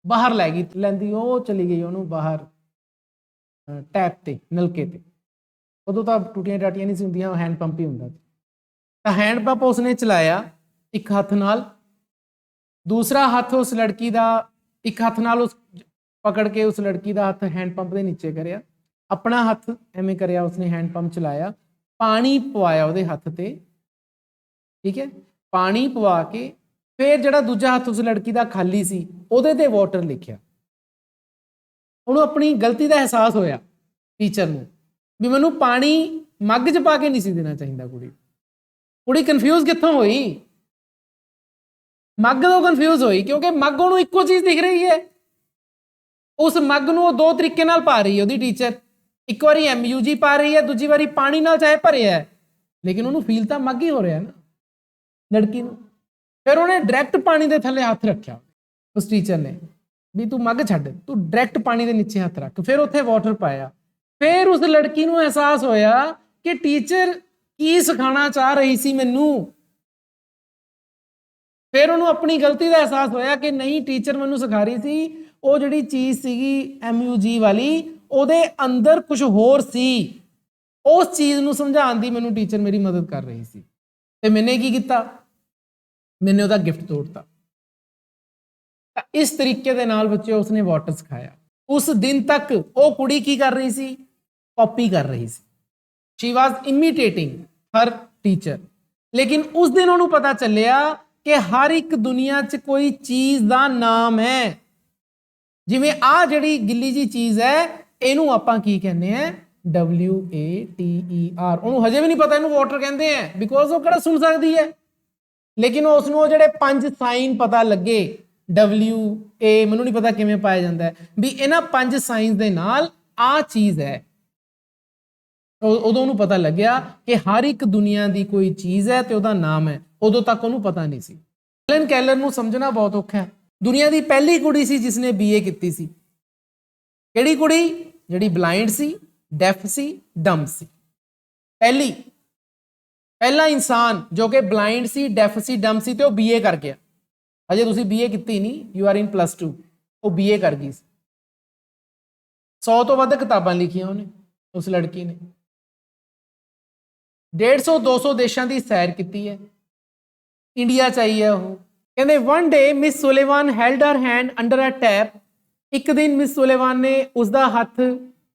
ਬਾਹਰ ਲੈ ਗਈ, ਲੈਂਦੀ ਉਹ ਚਲੀ ਗਈ ਉਹਨੂੰ ਬਾਹਰ ਟੈਪ ਤੇ, ਨਲਕੇ ਤੇ। ਉਦੋਂ ਤਾਂ ਟੂਟੀਆਂ ਟਾਟੀਆਂ ਨਹੀਂ ਸੀ ਹੁੰਦੀਆਂ, ਹੈਂਡ ਪੰਪ ਹੀ ਹੁੰਦਾ ਸੀ। ਤਾਂ ਹੈਂਡ ਪੰਪ ਉਸਨੇ ਚਲਾਇਆ ਇੱਕ ਹੱਥ ਨਾਲ, ਦੂਸਰਾ ਹੱਥ ਉਸ ਲੜਕੀ ਦਾ, ਇੱਕ ਹੱਥ ਨਾਲ ਉਸ ਪਕੜ ਕੇ ਉਸ ਲੜਕੀ ਦਾ ਹੱਥ ਹੈਂਡ ਪੰਪ ਦੇ ਨੀਚੇ ਕਰਿਆ, ਆਪਣਾ ਹੱਥ ਐਵੇਂ ਕਰਿਆ, ਉਸਨੇ ਹੈਂਡ ਪੰਪ ਚਲਾਇਆ, ਪਾਣੀ ਪਵਾਇਆ ਉਹਦੇ ਹੱਥ ਤੇ, ਠੀਕ ਹੈ, ਪਾਣੀ ਪਵਾ ਕੇ ਫਿਰ ਜਿਹੜਾ ਦੂਜਾ ਹੱਥ ਉਸ ਲੜਕੀ ਦਾ ਖਾਲੀ ਸੀ ਉਹਦੇ ਤੇ ਵਾਟਰ ਲਿਖਿਆ। ਉਹਨੂੰ ਆਪਣੀ ਗਲਤੀ ਦਾ ਅਹਿਸਾਸ ਹੋਇਆ ਟੀਚਰ ਨੂੰ ਵੀ ਮੈਨੂੰ ਪਾਣੀ ਮੱਗ 'ਚ ਪਾ ਕੇ ਨਹੀਂ ਸੀ ਦੇਣਾ ਚਾਹੀਦਾ। ਕੁੜੀ ਕਨਫਿਊਜ਼ ਕਿੱਥੋਂ ਹੋਈ? ਮੱਗ ਤੋਂ ਕਨਫਿਊਜ਼ ਹੋਈ ਕਿਉਂਕਿ ਮੱਗ ਉਹਨੂੰ ਇੱਕੋ ਚੀਜ਼ ਦਿਖ ਰਹੀ ਹੈ। ਉਸ ਮੱਗ ਨੂੰ ਉਹ ਦੋ ਤਰੀਕੇ ਨਾਲ ਪਾ ਰਹੀ ਹੈ ਉਹਦੀ ਟੀਚਰ, ਇੱਕ ਵਾਰੀ MUG ਪਾ ਰਹੀ ਹੈ, ਦੂਜੀ ਵਾਰੀ ਪਾਣੀ ਨਾਲ ਚਾਹੇ ਭਰਿਆ ਹੈ, ਲੇਕਿਨ ਉਹਨੂੰ ਫੀਲ ਤਾਂ ਮੱਗ ਹੀ ਹੋ ਰਿਹਾ ਨਾ ਲੜਕੀ ਨੂੰ। ਫਿਰ ਉਹਨੇ ਡਾਇਰੈਕਟ ਪਾਣੀ ਦੇ ਥੱਲੇ ਹੱਥ ਰੱਖਿਆ ਉਸ ਟੀਚਰ ਨੇ ਵੀ ਤੂੰ ਮੱਗ ਛੱਡ, ਤੂੰ ਡਾਇਰੈਕਟ ਪਾਣੀ ਦੇ ਨੀਚੇ ਹੱਥ ਰੱਖ। ਫਿਰ ਉੱਥੇ ਵਾਟਰ ਪਾਇਆ। ਫਿਰ ਉਸ ਲੜਕੀ ਨੂੰ ਅਹਿਸਾਸ ਹੋਇਆ ਕਿ ਟੀਚਰ ਕੀ ਸਿਖਾਉਣਾ ਚਾਹ ਰਹੀ ਸੀ ਮੈਨੂੰ। ਫਿਰ ਉਹਨੂੰ ਆਪਣੀ ਗਲਤੀ ਦਾ ਅਹਿਸਾਸ ਹੋਇਆ ਕਿ ਨਹੀਂ, ਟੀਚਰ ਮੈਨੂੰ ਸਿਖਾ ਰਹੀ ਸੀ ਉਹ ਜਿਹੜੀ ਚੀਜ਼ ਸੀਗੀ MUG ਵਾਲੀ, ਉਹਦੇ ਅੰਦਰ ਕੁਝ ਹੋਰ ਸੀ। ਉਸ ਚੀਜ਼ ਨੂੰ ਸਮਝਾਉਣ ਦੀ ਮੈਨੂੰ ਟੀਚਰ ਮੇਰੀ ਮਦਦ ਕਰ ਰਹੀ ਸੀ ਤੇ ਮੈਨੇ ਕੀ ਕੀਤਾ, ਮੈਨੇ ਉਹਦਾ ਗਿਫਟ ਤੋੜਤਾ। ਤਾਂ ਇਸ ਤਰੀਕੇ ਦੇ ਨਾਲ ਬੱਚੇ ਉਸਨੇ ਵਾਟਰ ਸਿਖਾਇਆ। ਉਸ ਦਿਨ ਤੱਕ ਉਹ ਕੁੜੀ ਕੀ ਕਰ ਰਹੀ ਸੀ? ਕਾਪੀ ਕਰ ਰਹੀ ਸੀ। She was ਇਮੀਟੇਟਿੰਗ her teacher. ਲੇਕਿਨ ਉਸ ਦਿਨ ਉਹਨੂੰ ਪਤਾ ਚੱਲਿਆ ਕਿ ਹਰ ਇੱਕ ਦੁਨੀਆ 'ਚ ਕੋਈ ਚੀਜ਼ ਦਾ ਨਾਮ ਹੈ। ਜਿਵੇਂ ਆ ਜਿਹੜੀ ਗਿੱਲੀ ਜੀ ਚੀਜ਼ ਹੈ ਇਹਨੂੰ ਆਪਾਂ ਕੀ ਕਹਿੰਦੇ ਆ WATER। ਉਹਨੂੰ ਹਜੇ ਵੀ ਨਹੀਂ ਪਤਾ ਇਹਨੂੰ ਵਾਟਰ ਕਹਿੰਦੇ ਆ ਬਿਕੋਜ਼ ਉਹ ਕਿਹੜਾ ਸੁਣ ਸਕਦੀ ਹੈ, ਲੇਕਿਨ ਉਸ ਨੂੰ ਉਹ ਜਿਹੜੇ 5 ਸਾਈਨ ਪਤਾ ਲੱਗੇ WA ਮੈਨੂੰ ਨਹੀਂ ਪਤਾ ਕਿਵੇਂ ਪਾਇਆ ਜਾਂਦਾ ਹੈ ਵੀ ਇਹਨਾਂ 5 ਸਾਈਨਸ ਦੇ ਨਾਲ ਆ ਚੀਜ਼ ਹੈ। ਉਦੋਂ ਉਹਨੂੰ ਪਤਾ ਲੱਗਿਆ ਕਿ ਹਰ ਇੱਕ ਦੁਨੀਆ ਦੀ ਕੋਈ ਚੀਜ਼ ਹੈ ਤੇ ਉਹਦਾ ਨਾਮ ਹੈ। ਉਦੋਂ ਤੱਕ ਉਹਨੂੰ ਪਤਾ ਨਹੀਂ ਸੀ। ਹੈਲਨ ਕੈਲਰ ਨੂੰ ਸਮਝਣਾ ਬਹੁਤ ਔਖਾ ਹੈ। ਦੁਨੀਆ ਦੀ ਪਹਿਲੀ ਕੁੜੀ ਸੀ ਜਿਸਨੇ BA ਕੀਤੀ ਸੀ। ਕਿਹੜੀ ਕੁੜੀ? ਜਿਹੜੀ ਬਲਾਈਂਡ ਸੀ, ਡੈਫ ਸੀ, ਡੰਬ ਸੀ। ਪਹਿਲਾ ਇਨਸਾਨ ਜੋ ਕਿ ਬਲਾਈਂਡ ਸੀ, ਡੈਫ ਸੀ, ਡੰਬ ਸੀ ਤੇ ਉਹ BA ਕਰ ਗਿਆ। ਅਜੇ ਤੁਸੀਂ BA ਕੀਤੀ ਨਹੀਂ, ਯੂ ਆਰ ਇਨ +2। ਉਹ BA ਕਰ ਗਈ ਸੀ। 100 ਤੋਂ ਵੱਧ ਕਿਤਾਬਾਂ ਲਿਖੀਆਂ ਉਹਨੇ, ਉਸ ਲੜਕੀ ਨੇ। 150-200 ਦੇਸ਼ਾਂ ਦੀ ਸੈਰ ਕੀਤੀ ਹੈ। ਇੰਡੀਆ 'ਚ ਆਈ ਹੈ ਉਹ। ਕਹਿੰਦੇ ਵਨ ਡੇ ਮਿਸ ਸੁਲੇਵਾਨ ਹੈਲਡ ਹਰ ਹੈਂਡ ਅੰਡਰ ਅ ਟੈਪ। ਇੱਕ ਦਿਨ ਮਿਸ ਸੁਲੇਵਾਨ ਨੇ ਉਸਦਾ ਹੱਥ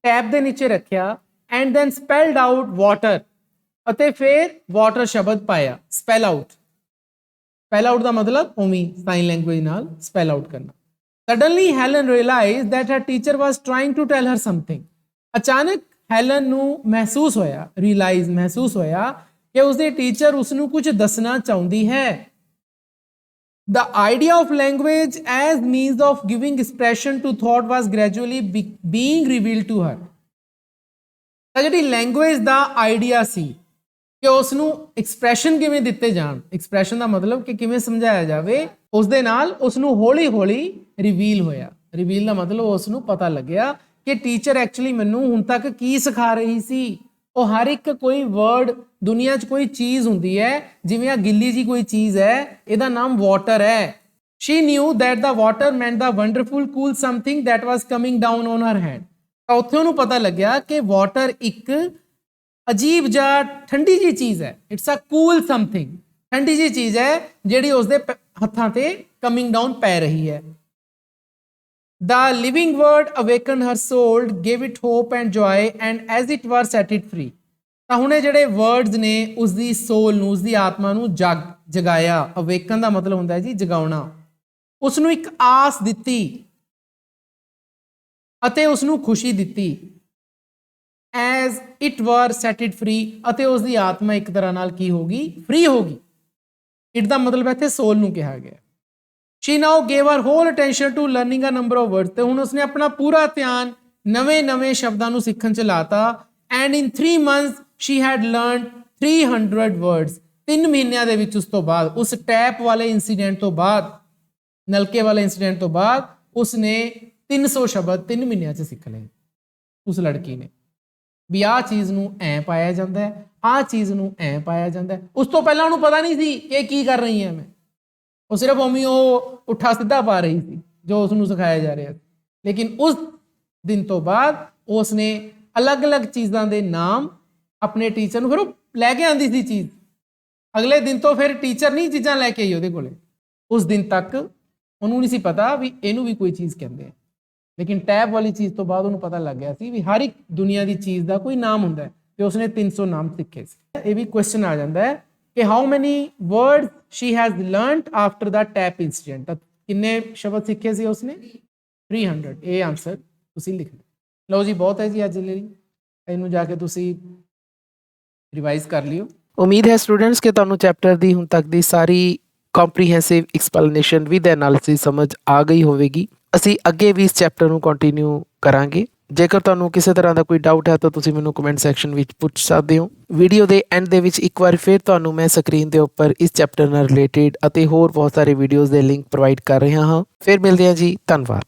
ਟੈਪ ਦੇ ਨੀਚੇ ਰੱਖਿਆ ਐਂਡ ਦੈਨ ਸਪੈਲਡ ਆਊਟ ਵਾਟਰ, ਅਤੇ ਫਿਰ ਵਾਟਰ ਸ਼ਬਦ ਪਾਇਆ। ਸਪੈਲ ਆਊਟ ਦਾ ਮਤਲਬ ਉਵੇਂ ਸਾਈਨ ਲੈਂਗੁਏਜ ਨਾਲ ਸਪੈਲ ਆਊਟ ਕਰਨਾ। Suddenly Helen realized that her teacher was trying to tell her something. ਅਚਾਨਕ ਹੈਲਨ ਨੂੰ ਮਹਿਸੂਸ ਹੋਇਆ ਕਿ ਉਸਦੀ ਟੀਚਰ ਉਸਨੂੰ ਕੁਝ ਦੱਸਣਾ ਚਾਹੁੰਦੀ ਹੈ। The idea of language as means of giving expression to thought was gradually being revealed to her। ਤਾਂ ਜਿਹੜੀ ਲੈਂਗੁਏਜ ਦਾ ਆਈਡੀਆ ਸੀ ਕਿ ਉਸ ਨੂੰ ਐਕਸਪ੍ਰੈਸ਼ਨ ਕਿਵੇਂ ਦਿੱਤੇ ਜਾਣ, ਐਕਸਪ੍ਰੈਸ਼ਨ ਦਾ ਮਤਲਬ ਕਿ ਕਿਵੇਂ ਸਮਝਾਇਆ ਜਾਵੇ, ਉਸ ਦੇ ਨਾਲ ਉਸ ਨੂੰ ਹੌਲੀ-ਹੌਲੀ ਰਿਵੀਲ ਹੋਇਆ। ਰਿਵੀਲ ਦਾ ਮਤਲਬ ਉਸ ਨੂੰ ਪਤਾ ਲੱਗਿਆ ਕਿ ਟੀਚਰ ਐਕਚੁਅਲੀ ਮੈਨੂੰ ਹੁਣ ਤੱਕ ਕੀ ਸਿਖਾ ਰਹੀ ਸੀ। ਉਹ ਹਰ ਇੱਕ ਕੋਈ ਵਰਡ, ਦੁਨੀਆ 'ਚ ਕੋਈ ਚੀਜ਼ ਹੁੰਦੀ ਹੈ, ਜਿਵੇਂ ਆ ਗਿੱਲੀ ਜੀ ਕੋਈ ਚੀਜ਼ ਹੈ, ਇਹਦਾ ਨਾਮ ਵਾਟਰ ਹੈ। She knew that the water meant the wonderful cool something that was coming down on her hand। ਤਾਂ ਉੱਥੇ ਉਹਨੂੰ ਪਤਾ ਲੱਗਿਆ ਕਿ ਵਾਟਰ ਇੱਕ ਅਜੀਬ ਜਿਹਾ ਠੰਡੀ ਜੀ ਚੀਜ਼ ਹੈ। ਇਟਸ ਅ ਕੂਲ ਸਮਥਿੰਗ, ਠੰਡੀ ਜੀ ਚੀਜ਼ ਹੈ ਜਿਹੜੀ ਉਸਦੇ ਹੱਥਾਂ ਤੇ ਕਮਿੰਗ ਡਾਊਨ ਪੈ ਰਹੀ ਹੈ। The living word awakened her soul, gave it hope and joy, and as it were set it free। ਤਾਂ ਹੁਣ ਇਹ ਜਿਹੜੇ ਵਰਡਸ ਨੇ ਉਸਦੀ ਸੋਲ ਨੂੰ, ਉਸਦੀ ਆਤਮਾ ਨੂੰ ਜਗਾਇਆ। ਅਵੇਕਨ ਦਾ ਮਤਲਬ ਹੁੰਦਾ ਹੈ ਜੀ ਜਗਾਉਣਾ। ਉਸ ਨੂੰ ਇੱਕ ਆਸ ਦਿੱਤੀ ਅਤੇ ਉਸ ਨੂੰ ਖੁਸ਼ੀ ਦਿੱਤੀ। as it were set it free, ਅਤੇ ਉਸ ਦੀ ਆਤਮਾ ਇੱਕ ਤਰ੍ਹਾਂ ਨਾਲ ਕੀ ਹੋਗੀ? ਫ੍ਰੀ ਹੋਗੀ। ਇਟ ਦਾ ਮਤਲਬ ਇੱਥੇ ਸੋਲ ਨੂੰ ਕਿਹਾ ਗਿਆ। She now gave her whole attention to learning a number of words। ਤੇ ਹੁਣ ਉਸਨੇ ਆਪਣਾ ਪੂਰਾ ਧਿਆਨ ਨਵੇਂ ਸ਼ਬਦਾਂ ਨੂੰ ਸਿੱਖਣ 'ਚ ਲਾਤਾ। and in 3 months she had learned 300 words। 3 ਮਹੀਨਿਆਂ ਦੇ ਵਿੱਚ ਉਸ ਤੋਂ ਬਾਅਦ, ਉਸ ਟੈਪ ਵਾਲੇ ਇੰਸੀਡੈਂਟ ਤੋਂ ਬਾਅਦ, ਨਲਕੇ ਵਾਲੇ ਇੰਸੀਡੈਂਟ ਤੋਂ ਬਾਅਦ ਉਸਨੇ 300 ਸ਼ਬਦ 3 ਮਹੀਨਿਆਂ 'ਚ ਸਿੱਖ ਲਏ। ਉਸ ਲੜਕੀ ਨੇ ਵੀ ਆਹ ਚੀਜ਼ ਨੂੰ ਐਂ ਪਾਇਆ ਜਾਂਦਾ ਹੈ, ਆਹ ਚੀਜ਼ ਨੂੰ ਐਂ ਪਾਇਆ ਜਾਂਦਾ ਹੈ। ਉਸ ਤੋਂ ਪਹਿਲਾਂ ਉਹਨੂੰ ਪਤਾ ਨਹੀਂ ਸੀ ਕਿ ਕੀ ਕਰ ਰਹੀ ਹਾਂ ਮੈਂ। ਉਹ ਸਿਰਫ ਉਵੇਂ ਉਹ ਪੁੱਠਾ ਸਿੱਧਾ ਪਾ ਰਹੀ ਸੀ ਜੋ ਉਸ ਨੂੰ ਸਿਖਾਇਆ ਜਾ ਰਿਹਾ ਸੀ। ਲੇਕਿਨ ਉਸ ਦਿਨ ਤੋਂ ਬਾਅਦ ਉਸਨੇ ਅਲੱਗ-ਅਲੱਗ ਚੀਜ਼ਾਂ ਦੇ ਨਾਮ ਆਪਣੇ ਟੀਚਰ ਨੂੰ, ਫਿਰ ਉਹ ਲੈ ਕੇ ਆਉਂਦੀ ਸੀ ਚੀਜ਼। ਅਗਲੇ ਦਿਨ ਤੋਂ ਫਿਰ ਟੀਚਰ ਨਹੀਂ ਚੀਜ਼ਾਂ ਲੈ ਕੇ ਆਈ ਉਹਦੇ ਕੋਲੇ। ਉਸ ਦਿਨ ਤੱਕ ਉਹਨੂੰ ਨਹੀਂ ਸੀ ਪਤਾ ਵੀ ਇਹਨੂੰ ਵੀ ਕੋਈ ਚੀਜ਼ ਕਹਿੰਦੇ ਆ। ਲੇਕਿਨ ਟੈਬ ਵਾਲੀ ਚੀਜ਼ ਤੋਂ ਬਾਅਦ ਉਹਨੂੰ ਪਤਾ ਲੱਗ ਗਿਆ ਸੀ ਵੀ ਹਰ ਇੱਕ ਦੁਨੀਆ ਦੀ ਚੀਜ਼ ਦਾ ਕੋਈ ਨਾਮ ਹੁੰਦਾ ਹੈ ਤੇ ਉਸਨੇ 300 ਨਾਮ ਸਿੱਖੇ ਸੀ। ਇਹ ਵੀ ਕੁਐਸਚਨ ਆ ਜਾਂਦਾ ਹੈ ਕਿ how many words she has learned after the tap incident. ਕਿੰਨੇ ਸ਼ਬਦ ਸਿੱਖੇ ਸੀ ਉਸਨੇ? 300। ਇਹ ਆਨਸਰ ਤੁਸੀਂ ਲਿਖ ਲਓ। ਲਓ ਜੀ, ਬਹੁਤ ਹੈ ਜੀ ਅੱਜ ਲਈ। ਇਹਨੂੰ ਜਾ ਕੇ ਤੁਸੀਂ ਰਿਵਾਈਜ਼ ਕਰ ਲਿਓ।
ਉਮੀਦ ਹੈ ਸਟੂਡੈਂਟਸ ਕਿ ਤੁਹਾਨੂੰ ਚੈਪਟਰ ਦੀ ਹੁਣ ਤੱਕ ਦੀ ਸਾਰੀ ਕੰਪਰੀਹੈਂਸਿਵ ਐਕਸਪਲੇਨੇਸ਼ਨ ਵਿਦ ਐਨਾਲਿਸਿਸ ਸਮਝ ਆ ਗਈ ਹੋਵੇਗੀ। ਅਸੀਂ ਅੱਗੇ ਵੀ ਇਸ ਚੈਪਟਰ ਨੂੰ ਕੰਟੀਨਿਊ ਕਰਾਂਗੇ। ਜੇਕਰ ਤੁਹਾਨੂੰ ਕਿਸੇ ਤਰ੍ਹਾਂ ਦਾ ਕੋਈ ਡਾਊਟ ਹੈ ਤਾਂ ਤੁਸੀਂ ਮੈਨੂੰ ਕਮੈਂਟ ਸੈਕਸ਼ਨ ਵਿੱਚ ਪੁੱਛ ਸਕਦੇ ਹੋ। ਵੀਡੀਓ ਦੇ ਐਂਡ ਦੇ ਵਿੱਚ ਇੱਕ ਵਾਰ ਫਿਰ ਤੁਹਾਨੂੰ ਮੈਂ ਸਕਰੀਨ ਦੇ ਉੱਪਰ ਇਸ ਚੈਪਟਰ ਨਾਲ ਰਿਲੇਟਿਡ ਅਤੇ ਹੋਰ ਬਹੁਤ ਸਾਰੇ ਵੀਡੀਓਜ਼ ਦੇ ਲਿੰਕ ਪ੍ਰੋਵਾਈਡ ਕਰ ਰਿਹਾ ਹਾਂ। ਫਿਰ ਮਿਲਦੇ ਹਾਂ ਜੀ, ਧੰਨਵਾਦ।